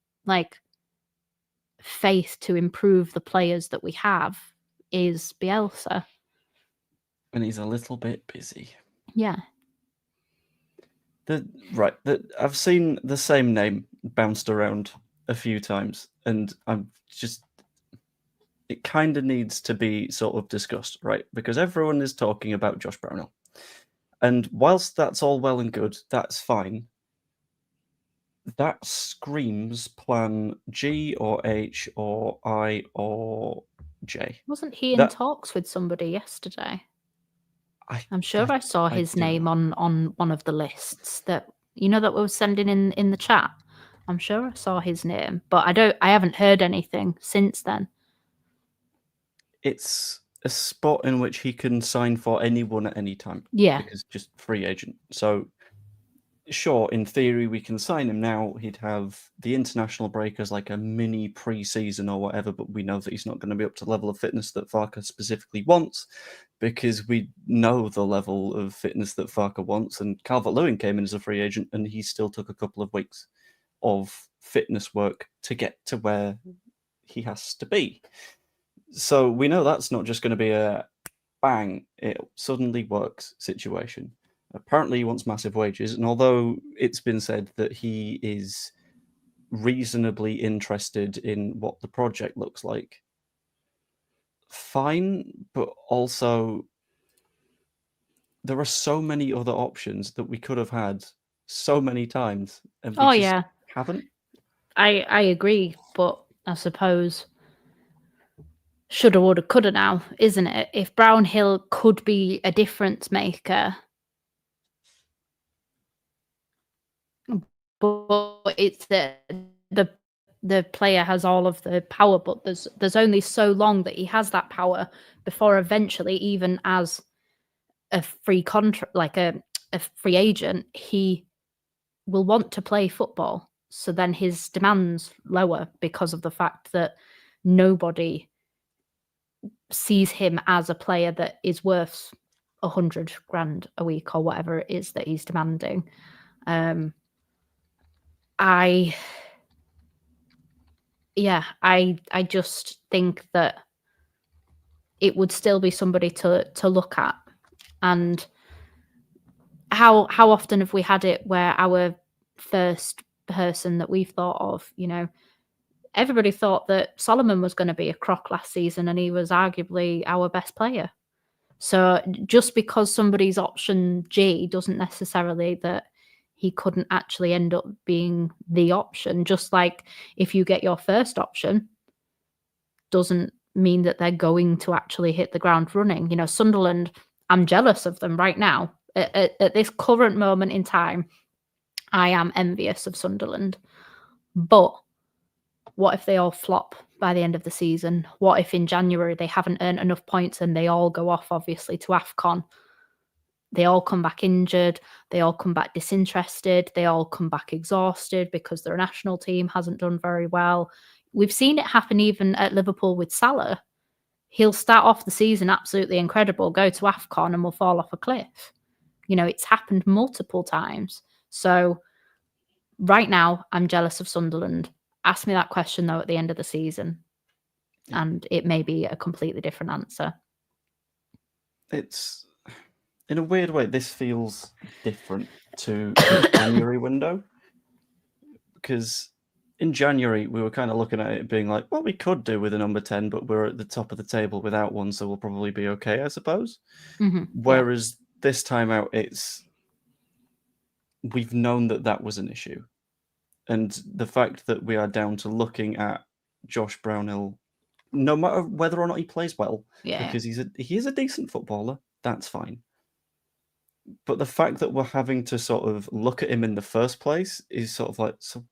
faith to improve the players that we have is Bielsa. And he's a little bit busy. Yeah. I've seen the same name bounced around a few times, and I'm just, it kind of needs to be sort of discussed, right? Because everyone is talking about Josh Brownell. And whilst that's all well and good, that's fine. That screams plan G or H or I or J. Wasn't he in talks with somebody yesterday? I'm sure I saw his name on one of the lists that that we were sending in the chat. I'm sure I saw his name, but I haven't heard anything since then. It's a spot in which he can sign for anyone at any time. Yeah. Because just free agent. So sure, in theory, we can sign him now. He'd have the international break as like a mini pre-season or whatever, but we know that he's not going to be up to the level of fitness that Farke specifically wants, because we know the level of fitness that Farke wants. And Calvert-Lewin came in as a free agent, and he still took a couple of weeks of fitness work to get to where he has to be. So we know that's not just going to be a bang, it suddenly works situation. Apparently, he wants massive wages, and although it's been said that he is reasonably interested in what the project looks like, fine, but also there are so many other options that we could have had so many times, and we just haven't. I agree, but I suppose shoulda, woulda, coulda now, isn't it? If Brownhill could be a difference maker, but it's the player has all of the power, but there's only so long that he has that power before eventually, even as a free contract, like a free agent, he will want to play football. So then his demands lower because of the fact that nobody sees him as a player that is worth 100 grand a week or whatever it is that he's demanding. I just think that it would still be somebody to look at. And how often have we had it where our first person that we've thought of, everybody thought that Solomon was going to be a crock last season, and he was arguably our best player. So just because somebody's option G doesn't necessarily that he couldn't actually end up being the option. Just like if you get your first option, doesn't mean that they're going to actually hit the ground running. Sunderland, I'm jealous of them right now. At this current moment in time, I am envious of Sunderland. But what if they all flop by the end of the season? What if in January they haven't earned enough points and they all go off, obviously, to AFCON? They all come back injured. They all come back disinterested. They all come back exhausted because their national team hasn't done very well. We've seen it happen even at Liverpool with Salah. He'll start off the season absolutely incredible, go to AFCON and will fall off a cliff. It's happened multiple times. So right now, I'm jealous of Sunderland. Ask me that question, though, at the end of the season, and it may be a completely different answer. It's, in a weird way, this feels different to the January window. Because in January, we were kind of looking at it being like, well, we could do with a number 10, but we're at the top of the table without one, so we'll probably be okay, I suppose. Mm-hmm. Whereas this time out, we've known that was an issue. And the fact that we are down to looking at Josh Brownhill, no matter whether or not he plays well, because he is a decent footballer, that's fine. But the fact that we're having to sort of look at him in the first place is sort of like, so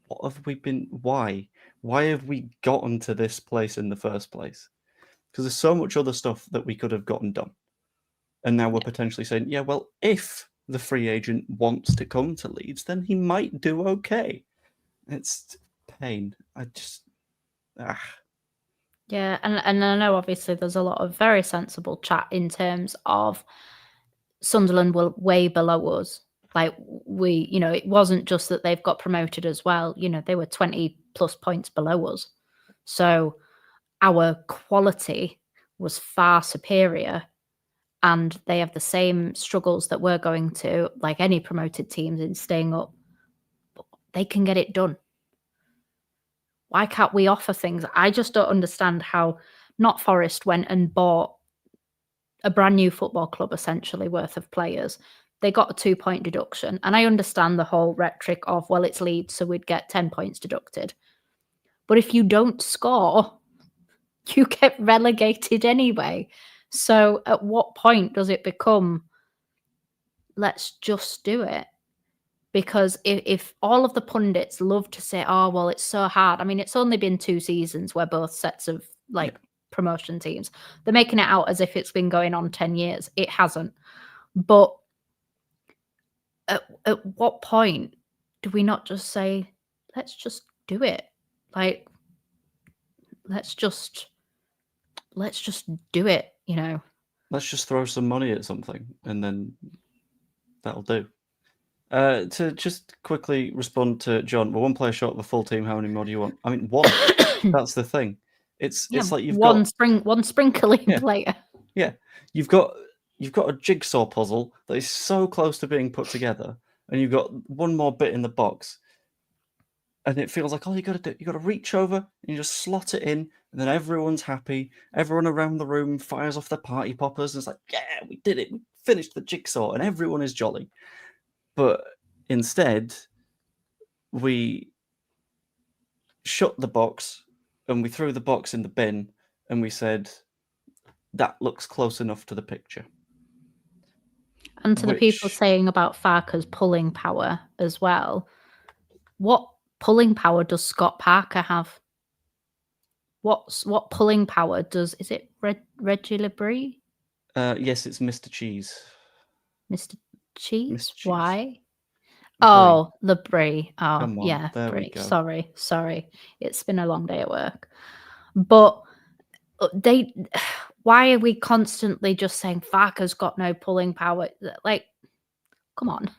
what have we been? Why have we gotten to this place in the first place? Because there's so much other stuff that we could have gotten done. And now we're potentially saying, yeah, well, if the free agent wants to come to Leeds, then he might do okay. It's pain. Yeah, and I know obviously there's a lot of very sensible chat in terms of Sunderland were way below us. Like it wasn't just that they've got promoted as well. They were 20 plus points below us. So our quality was far superior, and they have the same struggles that we're going to, like any promoted teams, in staying up. But they can get it done. Why can't we offer things? I just don't understand how not Forest went and bought a brand new football club essentially worth of players. They got a 2-point deduction. And I understand the whole rhetoric of, well, it's Leeds, so we'd get 10 points deducted. But if you don't score, you get relegated anyway. So at what point does it become, let's just do it? Because if all of the pundits love to say, oh, well, it's so hard. I mean, it's only been 2 seasons where both sets of promotion teams, they're making it out as if it's been going on 10 years. It hasn't. But at what point do we not just say, let's just do it? Like, let's just do it, Let's just throw some money at something, and then that'll do. To just quickly respond to John, we're one player short of a full team. How many more do you want? I mean, one. That's the thing. It's like you've one got sprinkling player. Yeah, you've got a jigsaw puzzle that is so close to being put together, and you've got one more bit in the box, and it feels like all you got to reach over and you just slot it in, and then everyone's happy. Everyone around the room fires off their party poppers, and it's like, yeah, we did it. We finished the jigsaw, and everyone is jolly. But instead, we shut the box and we threw the box in the bin, and we said, that looks close enough to the picture. And to the people saying about Farke's pulling power as well, what pulling power does Scott Parker have? What pulling power is it Reggie Labrie? Yes, it's Mr. Cheese. Mr. Cheese? Mr. Cheese. Why? Brie. Oh, the Brie. Oh, Come on, yeah, there Brie. we go. Sorry. It's been a long day at work. But why are we constantly just saying Farke's got no pulling power? Like, come on.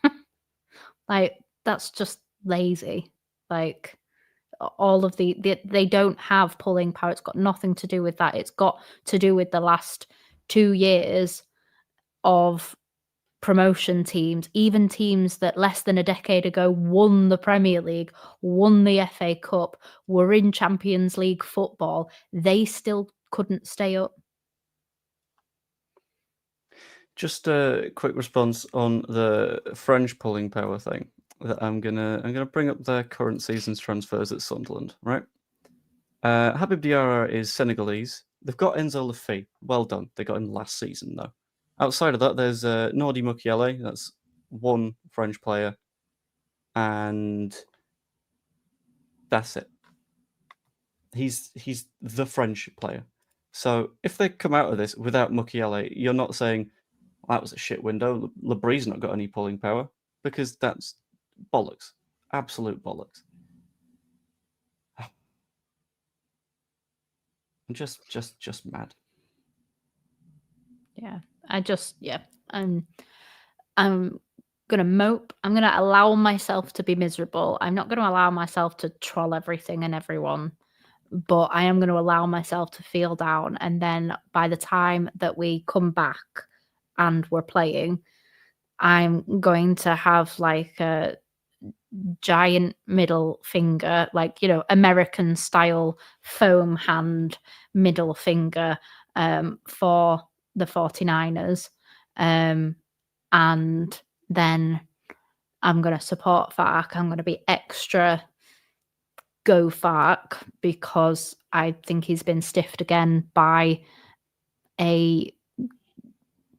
Like, that's just lazy. Like, all of they don't have pulling power. It's got nothing to do with that. It's got to do with the last 2 years of promotion teams, even teams that less than a decade ago won the Premier League, won the FA Cup, were in Champions League football. They still couldn't stay up. Just a quick response on the French pulling power thing. That I'm gonna bring up their current season's transfers at Sunderland, right? Habib Diarra is Senegalese. They've got Enzo Lafay. Well done. They got him last season though. Outside of that, there's Nordi Mukiele. That's one French player, and that's it. He's the French player. So if they come out of this without Mukiele, you're not saying, well, that was a shit window. Labrie's not got any pulling power, because that's bollocks. Absolute bollocks. I'm just mad. Yeah. I'm gonna mope. I'm gonna allow myself to be miserable. I'm not gonna allow myself to troll everything and everyone, but I am gonna allow myself to feel down. And then by the time that we come back and we're playing, I'm going to have like a giant middle finger, like, American style foam hand middle finger for the 49ers. And then I'm going to support Fark. I'm going to be extra go Fark because I think he's been stiffed again by a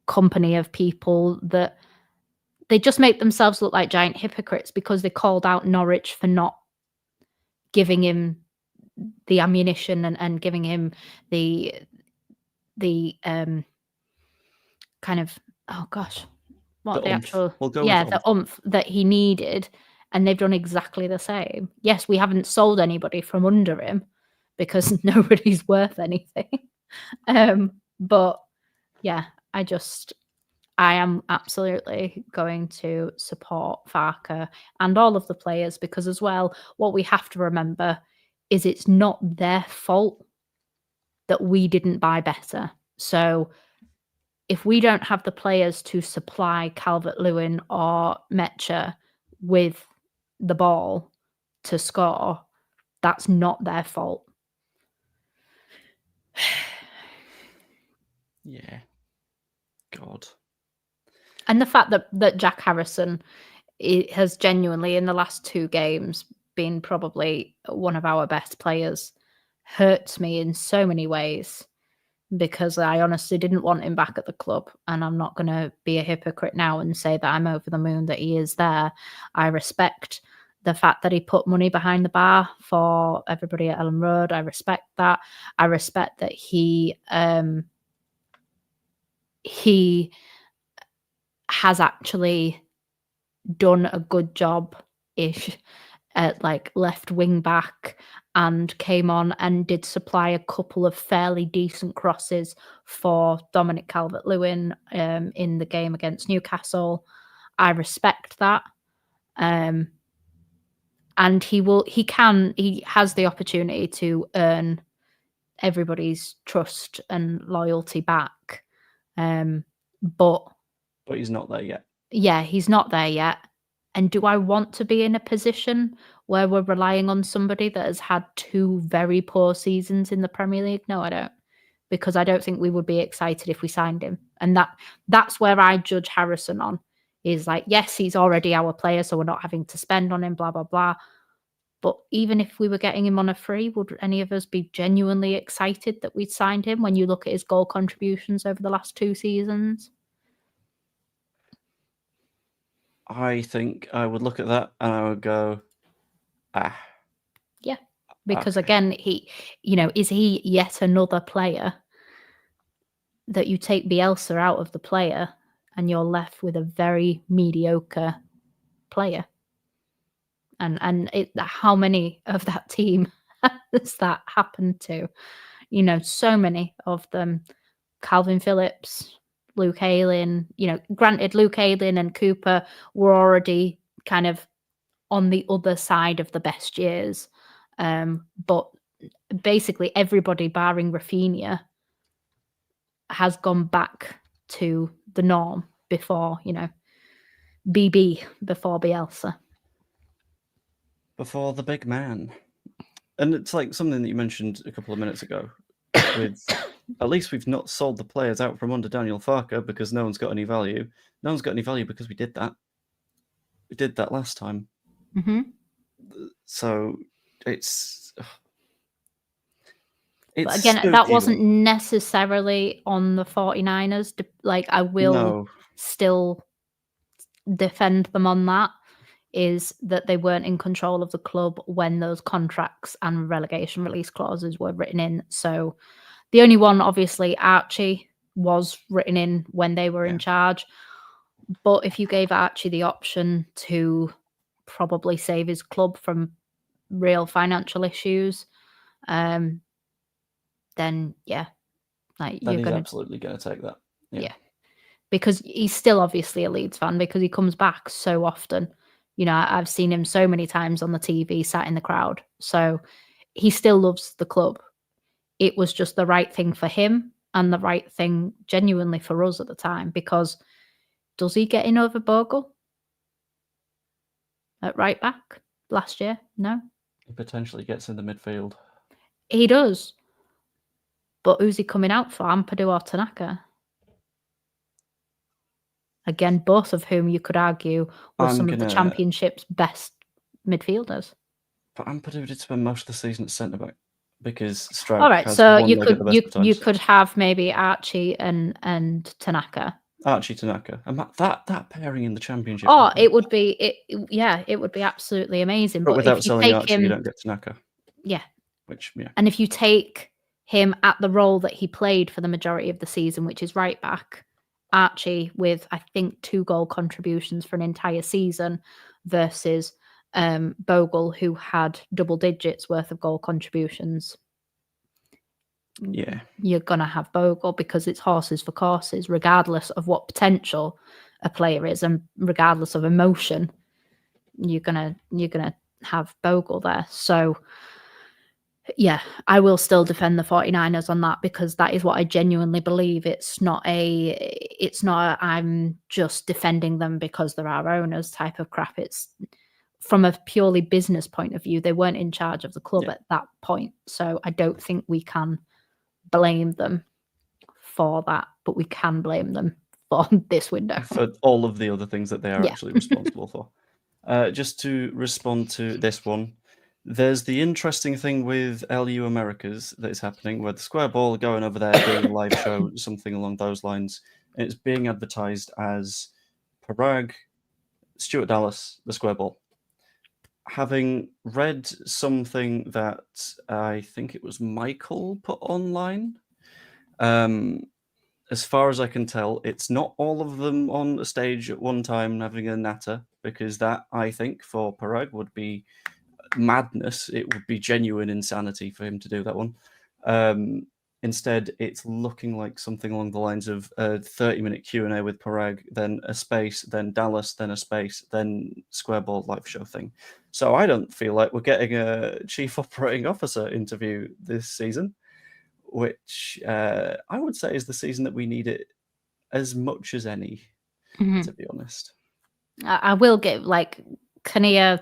company of people that they just make themselves look like giant hypocrites because they called out Norwich for not giving him the ammunition and giving him the kind of, oh gosh, what the actual the oomph that he needed, and they've done exactly the same. Yes, we haven't sold anybody from under him because nobody's worth anything. But yeah, I am absolutely going to support Farke and all of the players because, as well, what we have to remember is it's not their fault that we didn't buy better. So if we don't have the players to supply Calvert-Lewin or Metcher with the ball to score, that's not their fault. Yeah. God. And the fact that Jack Harrison has genuinely, in the last 2 games, been probably one of our best players hurts me in so many ways because I honestly didn't want him back at the club, and I'm not going to be a hypocrite now and say that I'm over the moon that he is there. I respect the fact that he put money behind the bar for everybody at Ellen Road. I respect that. I respect that he has actually done a good job-ish at like left wing back and came on and did supply a couple of fairly decent crosses for Dominic Calvert-Lewin in the game against Newcastle. I respect that. And he has the opportunity to earn everybody's trust and loyalty back. But he's not there yet. Yeah, he's not there yet. And do I want to be in a position where we're relying on somebody that has had 2 very poor seasons in the Premier League? No, I don't. Because I don't think we would be excited if we signed him. And that's where I judge Harrison on. Is like, yes, he's already our player, so we're not having to spend on him, blah, blah, blah. But even if we were getting him on a free, would any of us be genuinely excited that we'd signed him when you look at his goal contributions over the last 2 seasons? I think I would look at that and I would go, Yeah. Because okay. again, is he yet another player that you take Bielsa out of the player and you're left with a very mediocre player? And how many of that team has that happened to? So many of them. Calvin Phillips, Luke Ayling, granted Luke Ayling and Cooper were already kind of on the other side of the best years. But basically everybody barring Rafinha has gone back to the norm before, BB, before Bielsa. Before the big man. And it's like something that you mentioned a couple of minutes ago with at least we've not sold the players out from under Daniel Farke because no one's got any value. No one's got any value because we did that. We did that last time. Mm-hmm. So it's But again, so that wasn't dual. necessarily on the 49ers. Like, I will still defend them on that, is that they weren't in control of the club when those contracts and relegation release clauses were written in. So the only one, obviously, Archie, was written in when they were in charge. But if you gave Archie the option to probably save his club from real financial issues, then yeah, like Then you're absolutely going to take that. Yeah. Because he's still obviously a Leeds fan because he comes back so often. I've seen him so many times on the TV, sat in the crowd. So he still loves the club. It was just the right thing for him and the right thing genuinely for us at the time, because does he get in over Bogle at right back last year? No. He potentially gets in the midfield. He does. But who's he coming out for, Ampadu or Tanaka? Again, both of whom you could argue were some of the Championship's best midfielders. But Ampadu did spend most of the season at centre back because Strauch all right, has so one leg at the best of times. You could have maybe Archie and Tanaka. Archie Tanaka, and that pairing in the Championship. Oh, it would be it would be absolutely amazing. But without if you selling take Archie, him, you don't get Tanaka. Yeah. And if you take him at the role that he played for the majority of the season, which is right back, Archie with, I think, 2 goal contributions for an entire season versus Bogle, who had double digits worth of goal contributions. Yeah. You're going to have Bogle because it's horses for courses, regardless of what potential a player is and regardless of emotion. You're going to have Bogle there. So yeah, I will still defend the 49ers on that, because that is what I genuinely believe. It's not I'm just defending them because they're our owners type of crap. It's from a purely business point of view. They weren't in charge of the club at that point. So I don't think we can blame them for that, but we can blame them for this window. For all of the other things that they are actually responsible for. Just to respond to this one, there's the interesting thing with LU Americas that is happening, where the Square Ball are going over there doing a live show, something along those lines. And it's being advertised as Parag, Stuart Dallas, the Square Ball. Having read something that I think it was Michael put online, as far as I can tell, it's not all of them on a stage at one time having a natter, because that, I think, for Parag would be madness. It would be genuine insanity for him to do that one. Instead, it's looking like something along the lines of a 30-minute Q&A with Parag, then a space, then Dallas, then a space, then Square Ball live show thing. So I don't feel like we're getting a chief operating officer interview this season, which I would say is the season that we need it as much as any, to be honest. I will give, like, Kinnear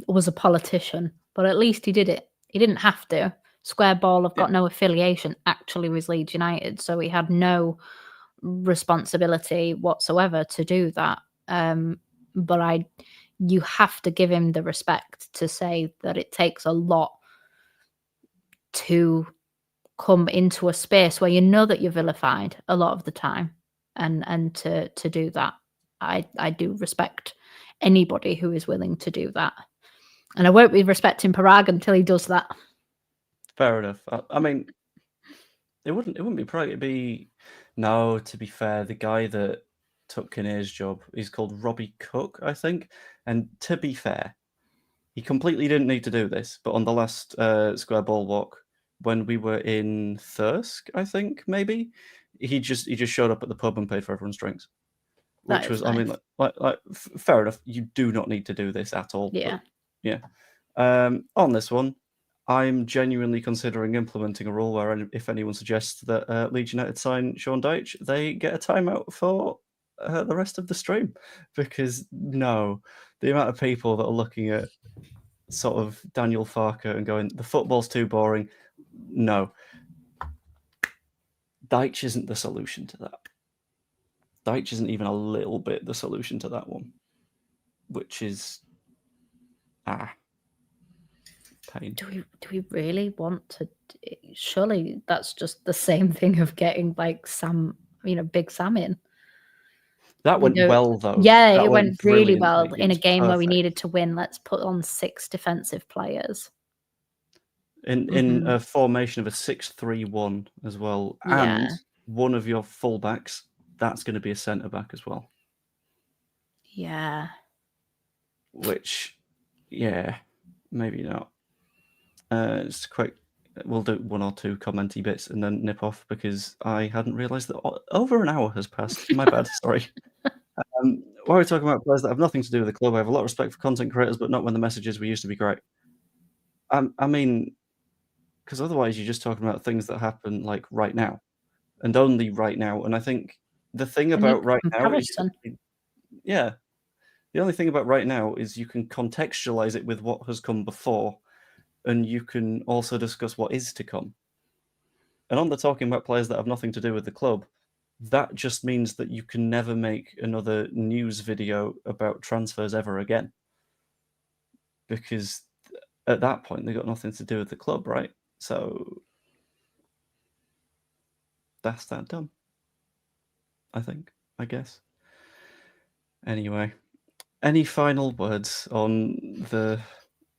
was a politician, but at least he did it. He didn't have to. Square Ball have got no affiliation actually with Leeds United, so he had no responsibility whatsoever to do that. But you have to give him the respect to say that it takes a lot to come into a space where you know that you're vilified a lot of the time, and to do that. I do respect anybody who is willing to do that. And I won't be respecting Parag until he does that. Fair enough. I mean, it wouldn't be Parag. It'd be no. To be fair, the guy that took Kinnear's job, he's called Robbie Cook, I think. And to be fair, he completely didn't need to do this. But on the last square ball walk, when we were in Thirsk, I think maybe he just showed up at the pub and paid for everyone's drinks. Which was, nice. I mean, like fair enough. You do not need to do this at all. Yeah. But, yeah. On this one, I'm genuinely considering implementing a rule where if anyone suggests that Leeds United sign Sean Dyche, they get a timeout for the rest of the stream. Because no, the amount of people that are looking at sort of Daniel Farker and going, the football's too boring. No. Dyche isn't the solution to that. Dyche isn't even a little bit the solution to that one, which is pain. Do we really want to? Surely that's just the same thing of getting like Big Sam in. That went well though. Yeah, that it went really well brilliantly. in a was game where we perfect. needed to win. Let's put on 6 defensive players. In a formation of a 6-3-1 as well. Yeah. And one of your fullbacks, that's going to be a centre back as well. Yeah. Which, yeah, maybe not. Just quick, we'll do 1 or 2 commenty bits and then nip off because I hadn't realised that over an hour has passed. My bad, sorry. While we're talking about players that have nothing to do with the club, I have a lot of respect for content creators, but not when the messages we used to be great. I mean, because otherwise you're just talking about things that happen like right now and only right now. And I think the thing about right now is, the only thing about right now is you can contextualize it with what has come before, and you can also discuss what is to come. And on the talking about players that have nothing to do with the club, that just means that you can never make another news video about transfers ever again. Because at that point, they got nothing to do with the club, right? So that's that done. I guess. Anyway, any final words on the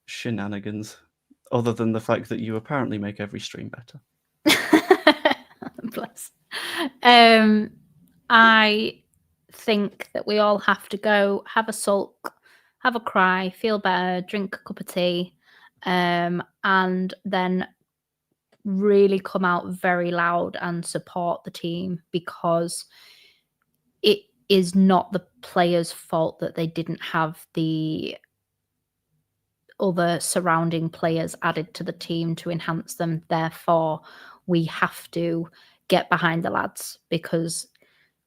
shenanigans, other than the fact that you apparently make every stream better? Bless. I think that we all have to go have a sulk, have a cry, feel better, drink a cup of tea, and then really come out very loud and support the team, because it is not the players' fault that they didn't have the other surrounding players added to the team to enhance them. Therefore, we have to get behind the lads, because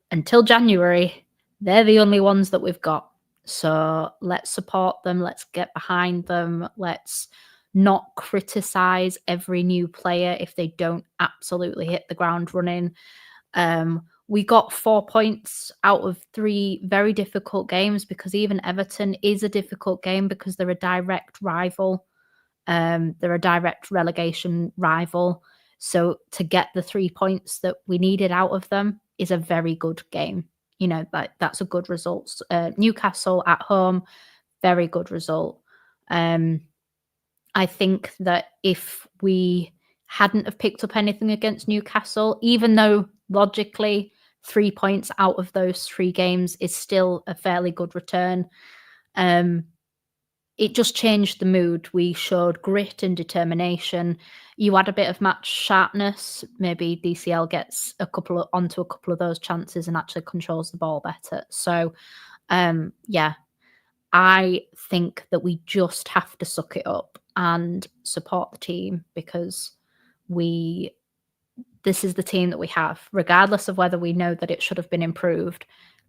until January, they're the only ones that we've got. So let's support them. Let's get behind them. Let's not criticize every new player if they don't absolutely hit the ground running. We got 4 points out of 3 very difficult games, because even Everton is a difficult game because they're a direct rival. They're a direct relegation rival. So to get the 3 points that we needed out of them is a very good game. That's a good result. Newcastle at home, very good result. I think that if we hadn't have picked up anything against Newcastle, even though logically 3 points out of those 3 games is still a fairly good return, it just changed the mood. We showed grit and determination. You add a bit of match sharpness. Maybe DCL gets onto a couple of those chances and actually controls the ball better. So, I think that we just have to suck it up and support the team, because this is the team that we have, regardless of whether we know that it should have been improved.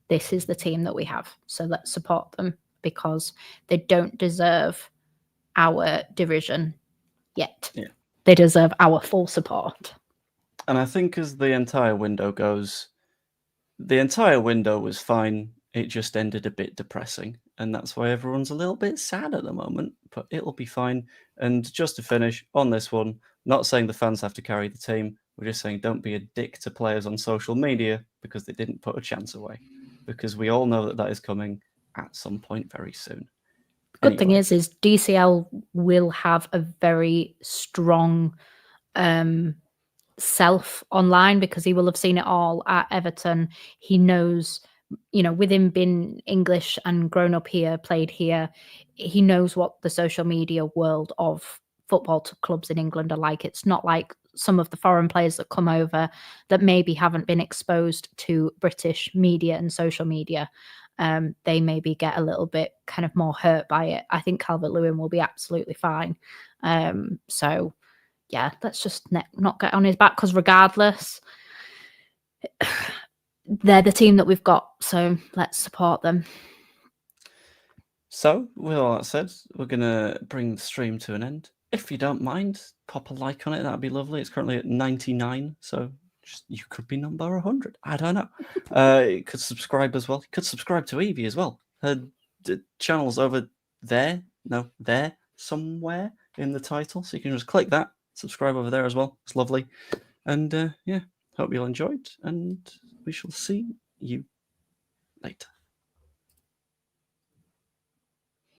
This is the team that we have. So let's support them, because they don't deserve our derision yet. Yeah. They deserve our full support. And I think as the entire window goes, the entire window was fine. It just ended a bit depressing. and that's why everyone's a little bit sad at the moment, but it'll be fine. And just to finish on this one, not saying the fans have to carry the team, we're just saying don't be a dick to players on social media because they didn't put a chance away, because we all know that that is coming at some point very soon. Good thing is DCL will have a very strong self online because he will have seen it all at Everton. He knows, with him being English and grown up here, played here, he knows what the social media world of football clubs in England are like. It's not like some of the foreign players that come over that maybe haven't been exposed to British media and social media. They maybe get a little bit kind of more hurt by it. I think Calvert-Lewin will be absolutely fine. So yeah, let's just not get on his back, because regardless, they're the team that we've got. So let's support them. So, with all that said, we're going to bring the stream to an end. If you don't mind, pop a like on it. That'd be lovely. It's currently at 99, so you could be number 100. I don't know. You could subscribe as well. You could subscribe to Evie as well. Her channel's over there. No, there somewhere in the title. So you can just click that, subscribe over there as well. It's lovely. And yeah, hope you all enjoyed, and we shall see you later.